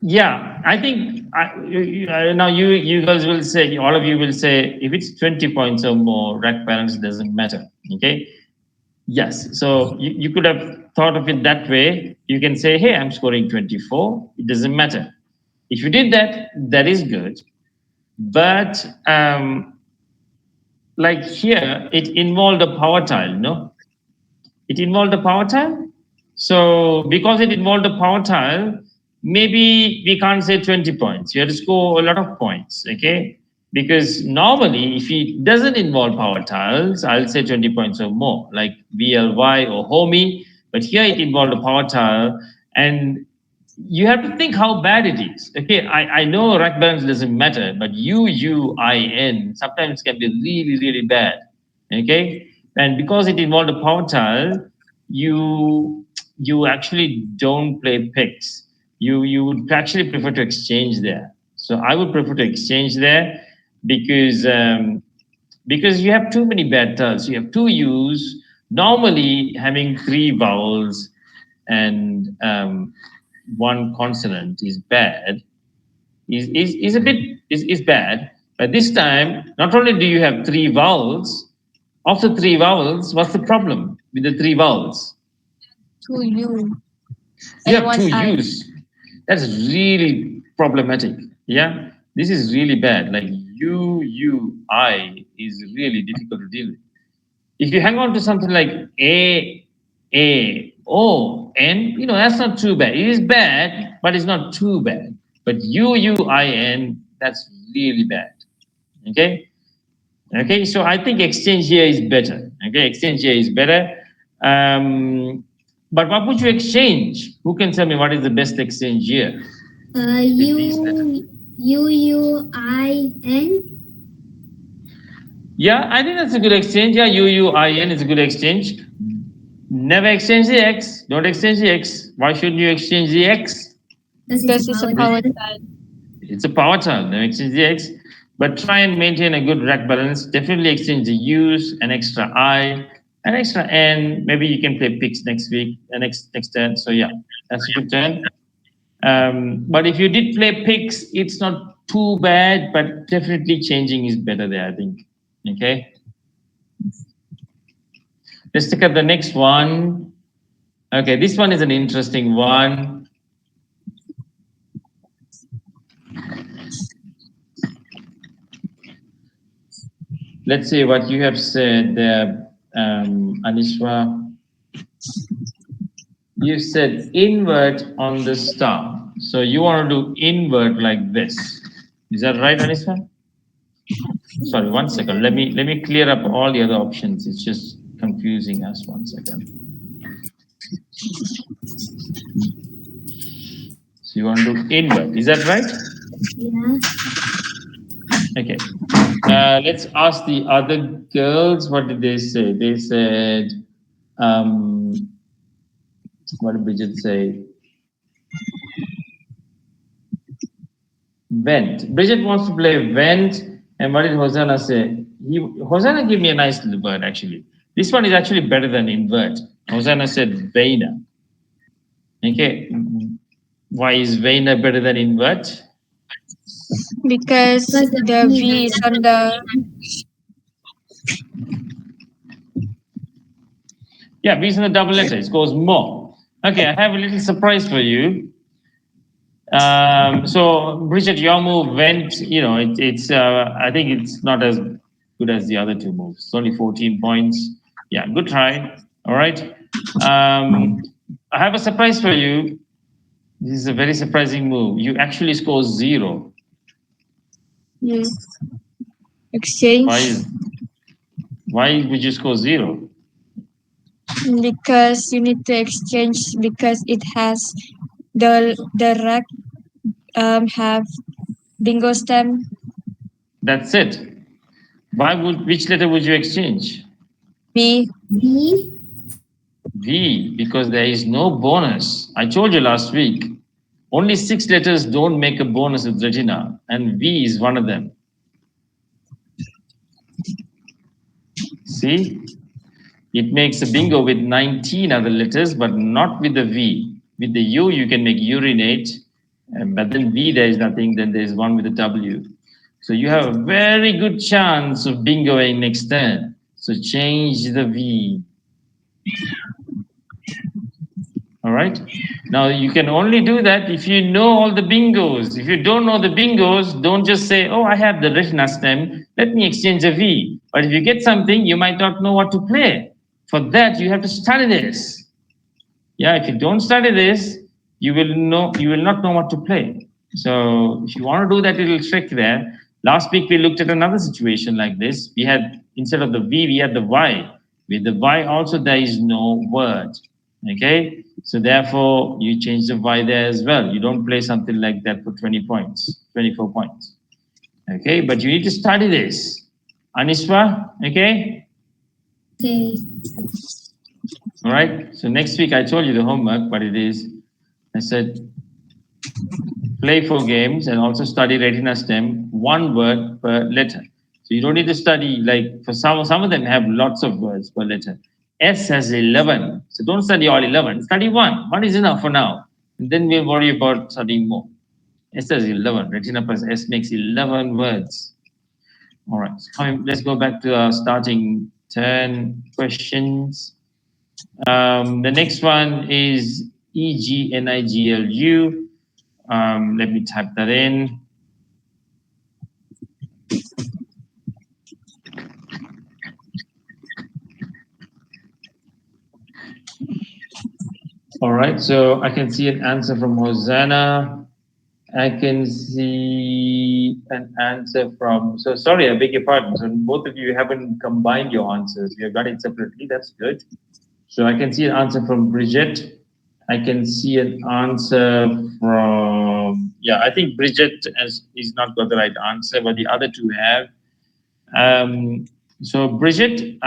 yeah, I think now you guys will say, all of you will say, if it's 20 points or more, rack balance doesn't matter. Okay. Yes. So you could have thought of it that way. You can say, hey, I'm scoring 24. It doesn't matter. If you did that, that is good. But like here, it involved a power tile, no? It involved a power tile. So because it involved a power tile, maybe we can't say 20 points. You have to score a lot of points, okay? Because normally, if it doesn't involve power tiles, I'll say 20 points or more, like VLY or homey. But here it involved a power tile, and you have to think how bad it is. Okay, I know rack balance doesn't matter, but UUIN sometimes can be really, really bad. Okay, and because it involved a power tile, you actually don't play picks. You would actually prefer to exchange there. So I would prefer to exchange there because because you have too many bad tiles. You have two U's. Normally, having three vowels and one consonant is bad is a bit is bad. But this time, not only do you have three vowels, of the three vowels, what's the problem with the three vowels? To you. You And have two one I. U's. That's really problematic. Yeah, this is really bad. Like I is really difficult to deal with. If you hang on to something like A O N, that's not too bad. It is bad, but it's not too bad. But UUIN, that's really bad. Okay. Okay. So I think exchange here is better. Okay. Exchange here is better. But what would you exchange? Who can tell me what is the best exchange here? With these letters? UUIN. Yeah, I think that's a good exchange. Yeah, UUIN is a good exchange. Never exchange the X. Don't exchange the X. Why shouldn't you exchange the X? Because it's a power tile. It's a power tile. Never exchange the X. But try and maintain a good rack balance. Definitely exchange the U's, an extra I, an extra N. Maybe you can play picks next week, next turn. So yeah, that's a good turn. But if you did play picks, it's not too bad, but definitely changing is better there, I think. Okay. Let's look at the next one. Okay, this one is an interesting one. Let's see what you have said there, Anishwa. You said invert on the star. So you want to do invert like this. Is that right, Anishwa? Sorry, one second. Let me clear up all the other options. It's just confusing us. 1 second. So you want to do invert. Is that right? Yeah. Okay. Let's ask the other girls. What did they say? They said, what did Bridget say? Vent. Bridget wants to play vent. And what did Hosanna say? Hosanna gave me a nice little word, actually. This one is actually better than invert. Hosanna said Vaina. Okay. Why is Vaina better than invert? Because the V is on the Yeah, V's in the double letter. It goes more. Okay, I have a little surprise for you. So Bridget, your move went, it's I think it's not as good as the other two moves. It's only 14 points. Yeah, good try. All right. I have a surprise for you. This is a very surprising move. You actually score 0. exchange. Why would you score 0? Because you need to exchange because it has the rack have bingo stem. That's it. Which letter would you exchange? V. V, because there is no bonus. I told you last week, only 6 letters don't make a bonus with Retina, and V is one of them. See? It makes a bingo with 19 other letters, but not with the V. With the U, you can make urinate, but then V, there is nothing, then there's one with a W. So you have a very good chance of bingoing next turn. So change the V. All right. Now you can only do that if you know all the bingos. If you don't know the bingos, don't just say, "Oh, I have the Retina stem. Let me exchange a V." But if you get something, you might not know what to play. For that, you have to study this. Yeah, if you don't study this, you will not know what to play. So if you want to do that little trick there, last week we looked at another situation like this. We had, instead of the V, we had the Y. With the Y also there is no word. Okay, so therefore you change the Y there as well. You don't play something like that for 20 points, 24 points. Okay, but you need to study this. Aniswa, okay? Okay. All right. So next week I told you the homework, but it is, I said, play 4 games and also study Retina stem, 1 word per letter. So you don't need to study, like for some of them have lots of words per letter. S has 11. So don't study all 11. Study 1. 1 is enough for now. And then we'll worry about studying more. S has 11. Retina plus S makes 11 words. All right. So let's go back to our starting 10 questions. The next one is EGNIGLU. Let me type that in. All right, so I can see an answer from Hosanna. I can see an answer from, so sorry, I beg your pardon. So both of you haven't combined your answers. You have done it separately. That's good. So I can see an answer from Bridget. I can see an answer from, yeah, I think Bridget is not got the right answer, but the other two have. So Bridget,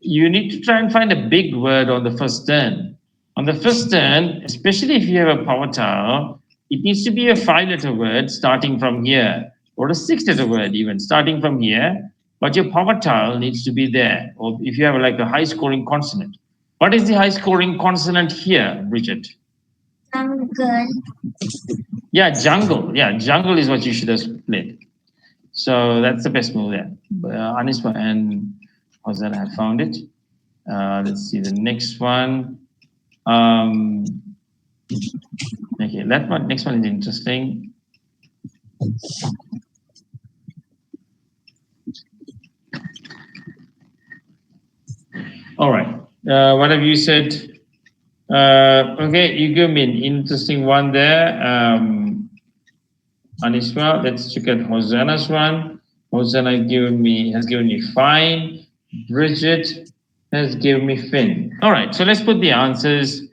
you need to try and find a big word on the first turn. On the first turn, especially if you have a power tile, it needs to be a 5-letter word starting from here, or a 6-letter word even starting from here, but your power tile needs to be there. Or if you have like a high scoring consonant. What is the high scoring consonant here, Bridget? Jungle. Yeah, jungle. Yeah, jungle is what you should have played. So that's the best move there. Anisma and Hosanna have found it. Let's see the next one. Okay, that one. Next one is interesting. All right. What have you said? Okay, you give me an interesting one there. Anisma, let's check out Hosanna's one. Hosanna has given me fine. Bridget has given me Finn. All right, so let's put the answers.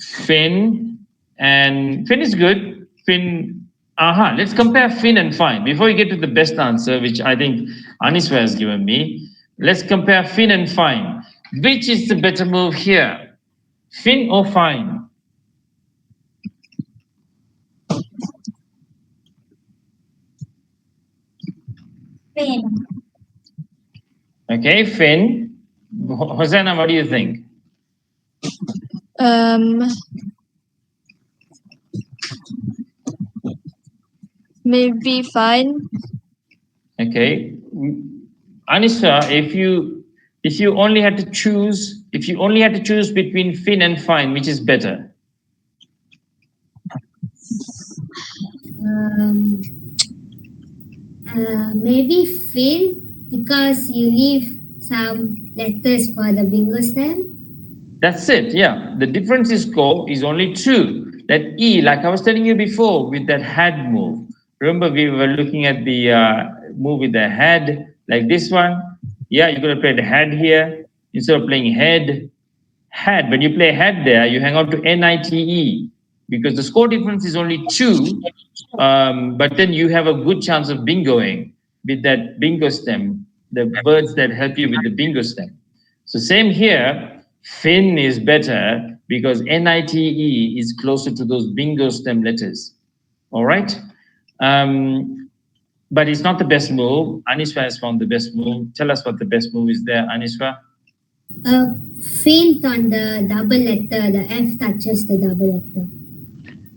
Finn and Finn is good. Finn, let's compare Finn and fine. Before we get to the best answer, which I think Aniswa has given me, let's compare Finn and fine. Which is the better move here? Finn or fine? Pen. Okay, Finn. Hosanna, what do you think? Maybe fine. Okay, Anisha, if you only had to choose between Finn and fine, which is better? Maybe Finn, because you leave some letters for the bingo stem. That's it. Yeah, the difference is score is only two. That E, like I was telling you before, with that head move. Remember, we were looking at the move with the head, like this one. Yeah, you're gonna play the head here instead of playing head. Head. When you play head there, you hang on to NITE because the score difference is only two. But then you have a good chance of bingoing with that bingo stem, the words that help you with the bingo stem. So same here. Fin is better because NITE is closer to those bingo stem letters. All right. But it's not the best move. Aniswa has found the best move. Tell us what the best move is there, Aniswa. Faint on the double letter. The F touches the double letter.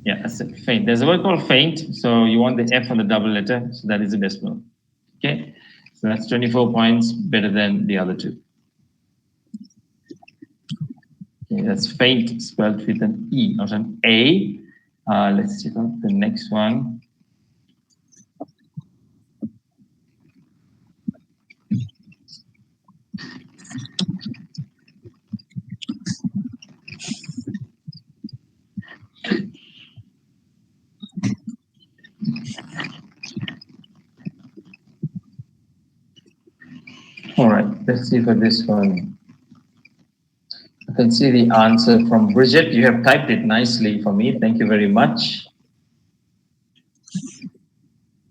Yeah, that's it. Faint. There's a word called faint. So you want the F on the double letter. So that is the best move. Okay. So that's 24 points, better than the other two. Okay, that's faint spelled with an E, not an A. Let's check out the next one. All right, let's see for this one. I can see the answer from Bridget. You have typed it nicely for me. Thank you very much.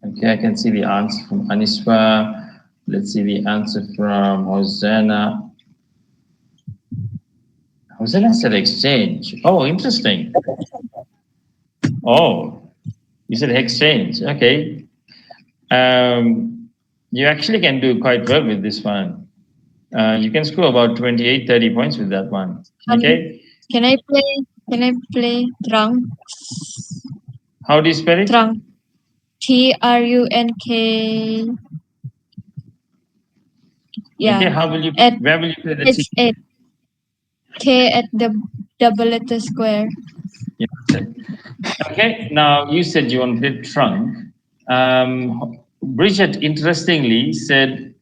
Okay, I can see the answer from Aniswa. Let's see the answer from Hosanna. Hosanna said exchange. Oh, interesting. Oh, you said exchange. Okay. You actually can do quite well with this one. You can score about 28, 30 points with that one. Okay. Can I play trunk? How do you spell it? Trunk. TRUNK. Yeah. Okay, how will you? Where will you play the It's T? K at the double letter square. Yeah. Okay, now you said you want to play trunk. Bridget, interestingly, said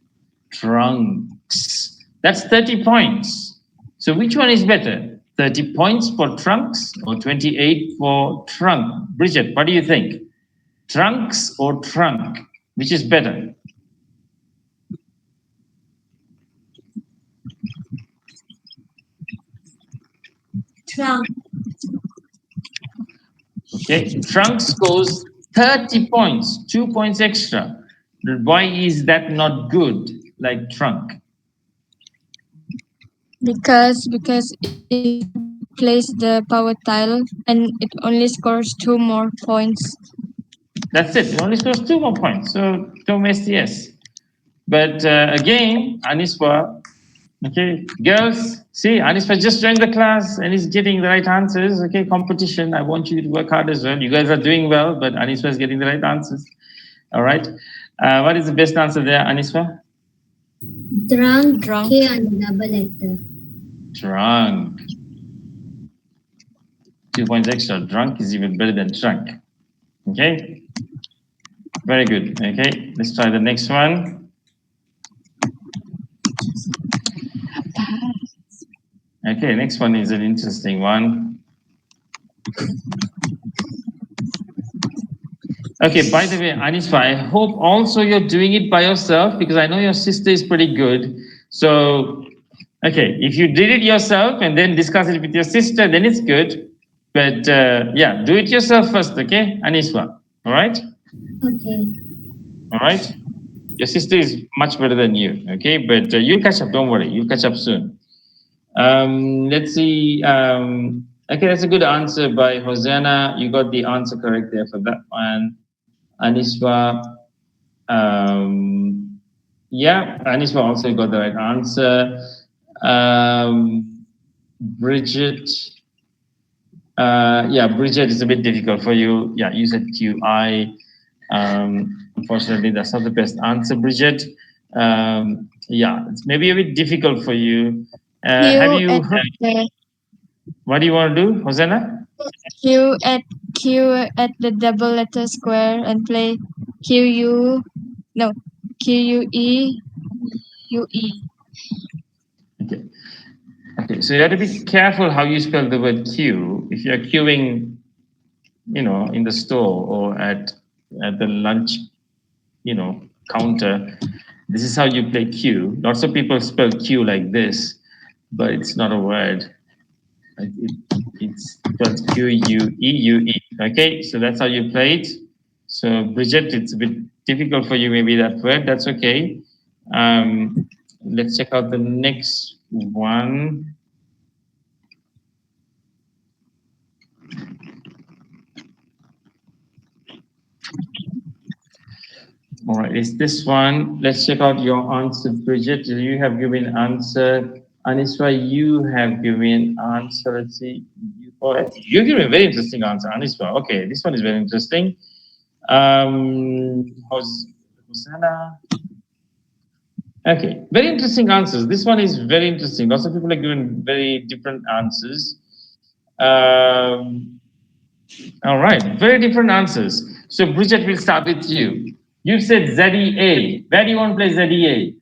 trunks. That's 30 points. So which one is better? 30 points for trunks or 28 for trunk? Bridget, what do you think? Trunks or trunk? Which is better? Trunk. Okay, trunk scores 30 points, 2 points extra. Why is that not good like trunk? Because if you place the power tile and it only scores 2 more points. That's it. It only scores 2 more points. So don't waste the S. But again, Aniswa, okay, girls, see, Aniswa just joined the class and is getting the right answers. Okay, competition. I want you to work hard as well. You guys are doing well, but Aniswa is getting the right answers. All right. What is the best answer there, Aniswa? Drunk. Drunk. K on the double letter. Drunk. 2 points extra. Drunk is even better than trunk. Okay. Very good. Okay. Let's try the next one. Okay. Next one is an interesting one. Okay, by the way, Anisfa, I hope also you're doing it by yourself because I know your sister is pretty good. So, okay, if you did it yourself and then discuss it with your sister, then it's good. But yeah, do it yourself first, okay, Anisfa? All right? Okay. All right? Your sister is much better than you, okay? But you'll catch up, don't worry, you'll catch up soon. Let's see. Okay, that's a good answer by Hosanna. You got the answer correct there for that one. Aniswa, yeah, Aniswa also got the right answer. Bridget, yeah, Bridget is a bit difficult for you. Yeah, you said QI. Unfortunately, that's not the best answer, Bridget. Yeah, it's maybe a bit difficult for you. Have Q you at heard, the what do you want to do, Hosanna? Q at Q at the double letter square and play no QUE. Okay. Okay, so you have to be careful how you spell the word queue. If you're queuing, you know, in the store or at the lunch, you know, counter, this is how you play queue. Lots of people spell queue like this, but it's not a word. It's spelled QUEUE. Okay, so that's how you play it. So Bridget, it's a bit difficult for you, maybe that word. That's okay. Let's check out the next one. All right, it's this one. Let's check out your answer, Bridget. You have given answer. Aniswa, you have given answer. Let's see. You give a very interesting answer, Aniswa. Okay, this one is very interesting. Hosanna. Okay, very interesting answers. This one is very interesting. Lots of people are given very different answers. All right, very different answers. So, Bridget, we'll start with you. You said ZEA. Where do you want to play ZEA?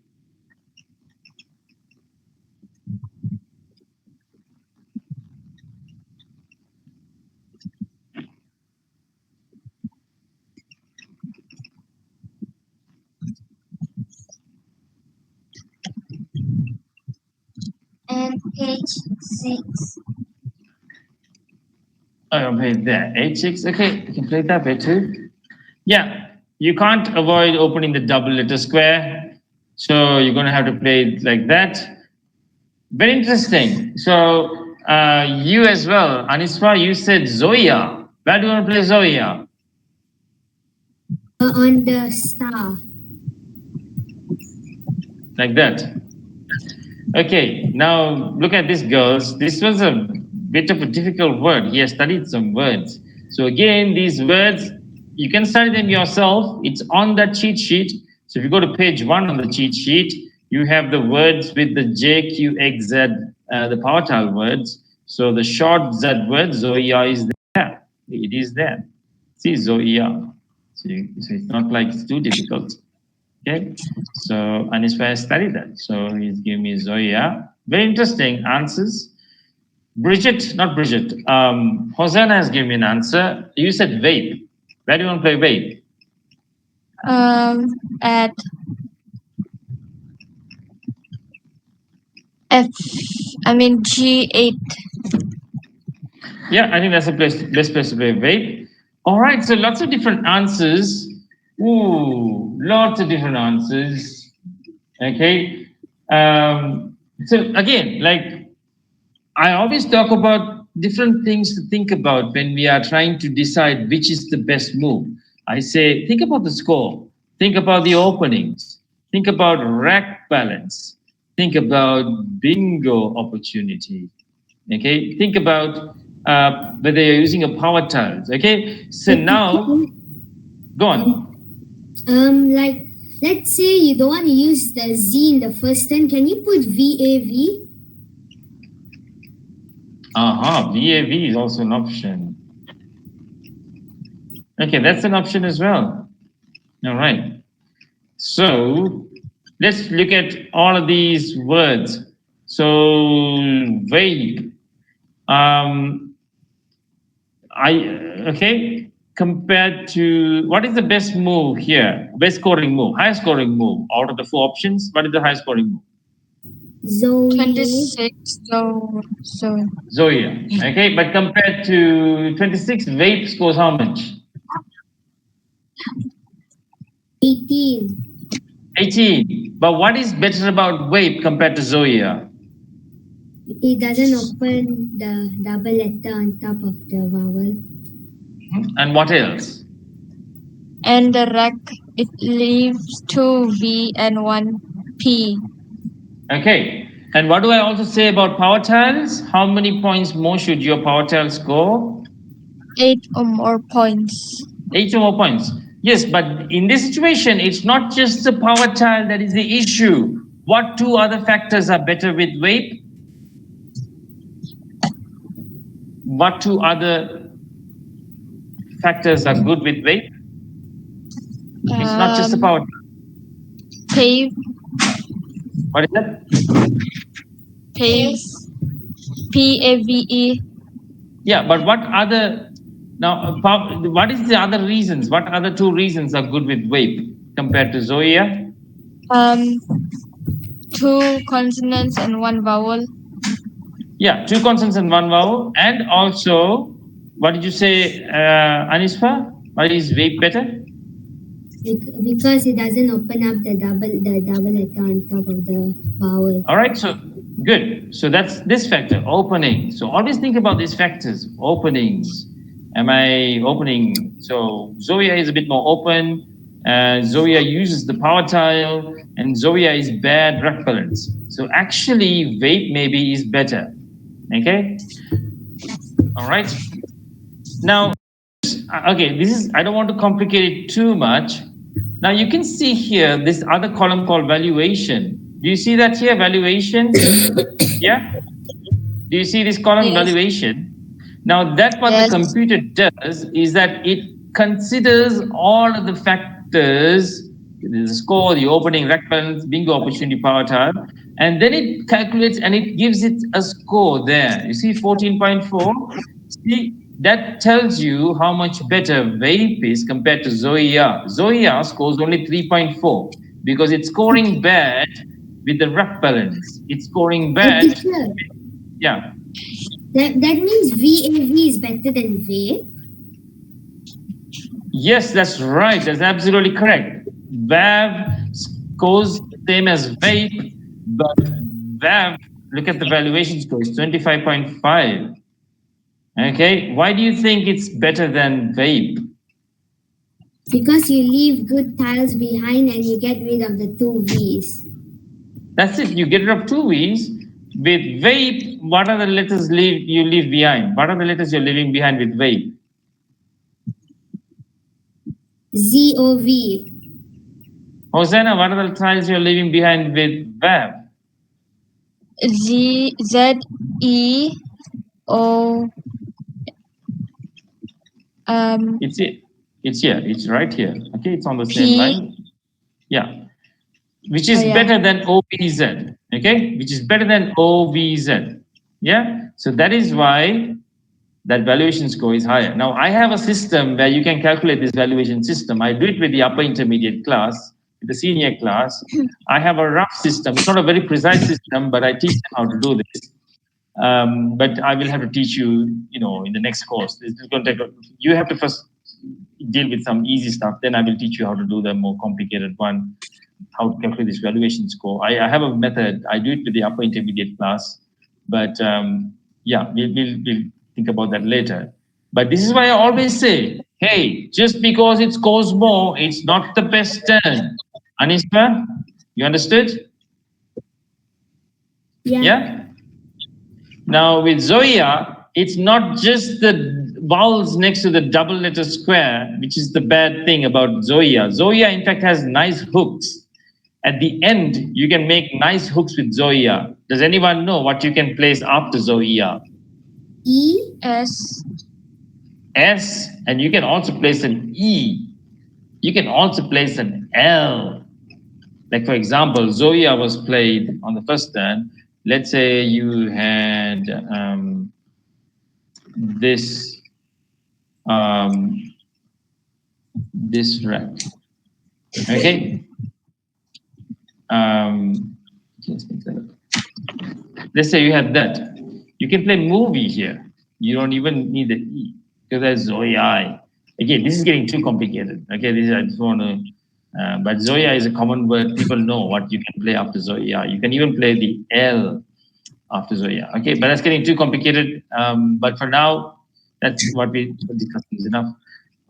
And H6. Oh, play there. H6. Okay, you can play that way too. Yeah, you can't avoid opening the double letter square. So, you're going to have to play it like that. Very interesting. So, you as well, Aniswa, you said Zoya. Where do you want to play Zoya? On the star. Like that. Okay, now look at this, girls. This was a bit of a difficult word. He has studied some words. So again, these words, you can study them yourself. It's on that cheat sheet. So if you go to page 1 on the cheat sheet, you have the words with the J, Q, X, Z, the power tile words. So the short Z word, Zoya, is there. It is there. See, Zoya. So it's not like it's too difficult. Okay. So Anisfa has studied that. So he's giving me Zoya. Very interesting answers. Bridget, not Bridget. Hosanna has given me an answer. You said vape. Where do you want to play vape? At G8. Yeah, I think that's the best place to play vape. All right, so lots of different answers. Ooh, lots of different answers. Okay. So again, like I always talk about different things to think about when we are trying to decide which is the best move. I say, think about the score, think about the openings, think about rack balance, think about bingo opportunity. Okay, think about whether you're using a power tiles. Okay, so now go on. Like, let's say you don't want to use the Z in the first turn. Can you put VAV? VAV is also an option. Okay, that's an option as well. All right. So let's look at all of these words. So vape. Okay. Compared to what is the best move here? Best scoring move, highest scoring move out of the four options. What is the highest scoring move? Zoe. 26. So Zoya. Okay, but compared to 26, vape scores how much? 18. 18. But what is better about vape compared to Zoya? It doesn't open the double letter on top of the vowel. And what else? and the rack, it leaves 2 V and 1 P. Okay. And what do I also say about power tiles? How many points more should your power tile score? 8 or more points. 8 or more points. Yes, but in this situation, it's not just the power tile that is the issue. What two other factors are better with vape? What two other factors are good with vape? It's not just the power tile. Pave. What is that? Paves. PAVE. Yeah, but what other now? What is the other reasons? What other two reasons are good with vape compared to Zoya? 2 consonants and 1 vowel. Yeah, 2 consonants and 1 vowel, and also, what did you say, Anisfa? Why is vape better? Because it doesn't open up the double letter on top of the vowel. All right, so good. So that's this factor, opening. So always think about these factors, openings. Am I opening? So Zoya is a bit more open. Zoya uses the power tile, and Zoya is bad rack balance. So actually, vape maybe is better. Okay. All right. Now, okay, this is, I don't want to complicate it too much. Now you can see here this other column called valuation. Do you see that here, valuation? Yeah? Do you see this column, Yes. valuation? Now that what Yes. the computer does is that it considers all of the factors, the score, the opening, rack balance, bingo, opportunity, power tile, and then it calculates and it gives it a score there. You see 14.4? See, that tells you how much better vape is compared to Zoya. Zoya scores only 3.4 because it's scoring bad with the rack balance. It's scoring bad. Teacher, Yeah. that means VAV is better than vape. Yes, that's right. That's absolutely correct. VAV scores same as vape, but VAV, look at the valuation score, it's 25.5. Okay, why do you think it's better than vape? Because you leave good tiles behind and you get rid of the 2 V's. That's it. You get rid of 2 V's. With vape, what are the letters you leave behind? What are the letters you're leaving behind with vape? ZOV. Hosanna, what are the tiles you're leaving behind with VAV? ZEO. It's it. It's here. It's right here. Okay, it's on the same P. line. Yeah, which is Oh, yeah. better than OVZ. Okay, which is better than OVZ. Yeah, so that is why that valuation score is higher. Now, I have a system where you can calculate this valuation system. I do it with the upper intermediate class, with the senior class. I have a rough system. It's not a very precise system, but I teach them how to do this. But I will have to teach you, in the next course. This is going to take. You have to first deal with some easy stuff. Then I will teach you how to do the more complicated one, how to calculate this valuation score. I have a method. I do it with the upper intermediate class, but yeah, we'll think about that later. But this is why I always say, hey, just because it scores more, it's not the best turn. Anisba, you understood? Yeah. Yeah? Now with Zoya, it's not just the vowels next to the double letter square, which is the bad thing about Zoya. Zoya, in fact, has nice hooks. At the end, you can make nice hooks with Zoya. Does anyone know what you can place after Zoya? E. S. S, and you can also place an E. You can also place an L. Like, for example, Zoya was played on the first turn. Let's say you had this this rack. Okay. Let's make that up. Let's say you have that. You can play movie here. You don't even need the E because there's Zoya. Again, this is getting too complicated. Okay, this is, I just want to. But Zoya is a common word. People know what you can play after Zoya. You can even play the L after Zoya. Okay, but that's getting too complicated. But for now, that's what we discussed is enough.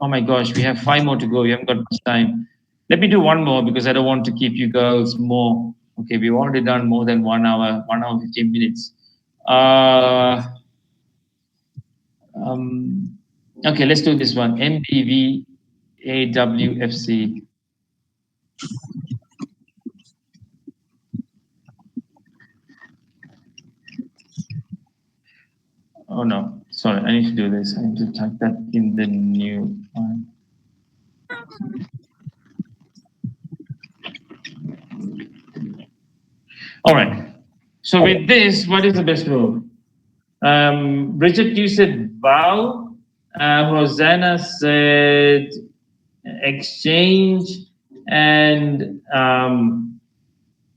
Oh my gosh, we have 5 more to go. We haven't got much time. Let me do one more because I don't want to keep you girls more. Okay, we've already done more than 1 hour, 15 minutes. Okay, let's do this one. MBV AWFC. Oh no, sorry, I need to do this. I need to type that in the new one. All right. So with this, what is the best move? Bridget, you said vow. Hosanna said exchange, and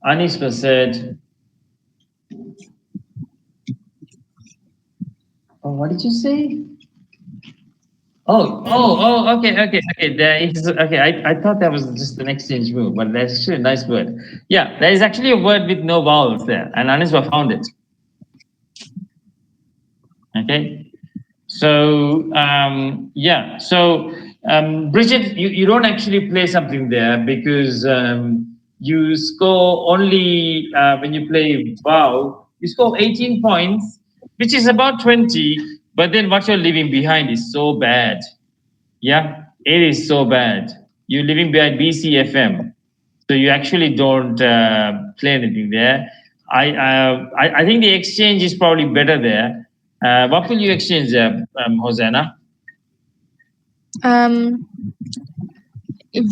Anisba said. Oh, what did you say? Okay. There is okay. I thought that was just an exchange move, but that's actually a nice word. Yeah, there is actually a word with no vowels there, and Anisba found it. Okay. So yeah, so Bridget, you don't actually play something there because you score only when you play vow, you score 18 points, which is about 20, but then what you're leaving behind is so bad. Yeah, it is so bad. You're leaving behind BCFM, so you actually don't play anything there. I think the exchange is probably better there. What will you exchange there, Hosanna?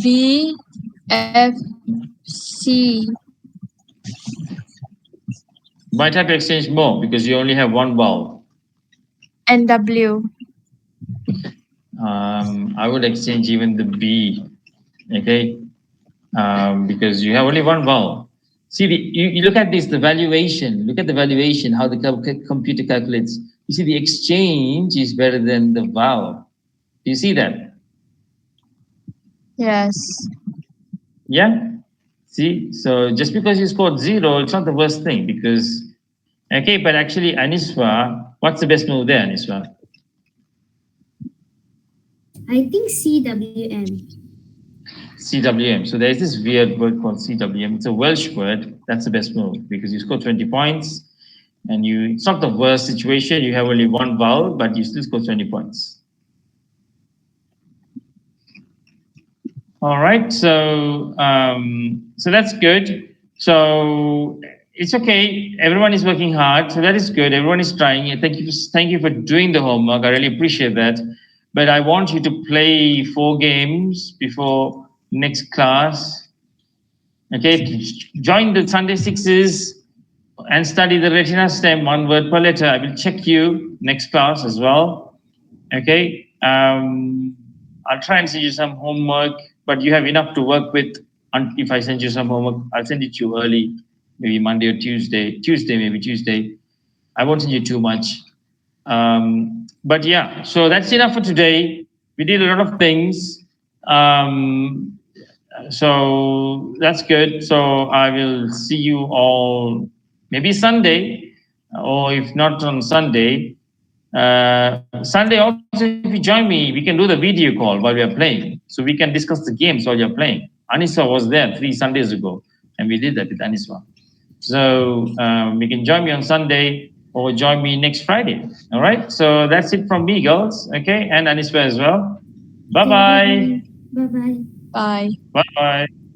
V. F. C. Might have to exchange more because you only have one vowel. N. W. I would exchange even the B, okay, because you have only one vowel. See, you look at this, the valuation. Look at the valuation, how the computer calculates. You see, the exchange is better than the vowel. Do you see that? Yes. Yeah. See, so just because you scored 0, it's not the worst thing because, okay, but actually, Aniswa, what's the best move there, Aniswa? I think CWM. CWM. So there's this weird word called CWM. It's a Welsh word. That's the best move because you score 20 points and it's not the worst situation. You have only one vowel, but you still score 20 points. All right. So that's good. So it's okay. Everyone is working hard. So that is good. Everyone is trying. Thank you for doing the homework. I really appreciate that. but I want you to play 4 games before next class. Okay, join the Sunday Sixes and study the Retina stem 1 word per letter. I will check you next class as well. Okay, I'll try and send you some homework, but you have enough to work with. If I send you some homework, I'll send it to you early, maybe Monday or Tuesday. Maybe Tuesday. I won't send you too much. But yeah, so that's enough for today. We did a lot of things. Um, so that's good. So I will see you all maybe Sunday, or if not on Sunday, Sunday also, if you join me, we can do the video call while we are playing. So we can discuss the games while you're playing. Aniswa was there 3 Sundays ago, and we did that with Aniswa. So you can join me on Sunday or join me next Friday. All right. So that's it from me, girls. Okay. And Aniswa as well. Bye Okay, bye. bye bye. Bye. Bye bye.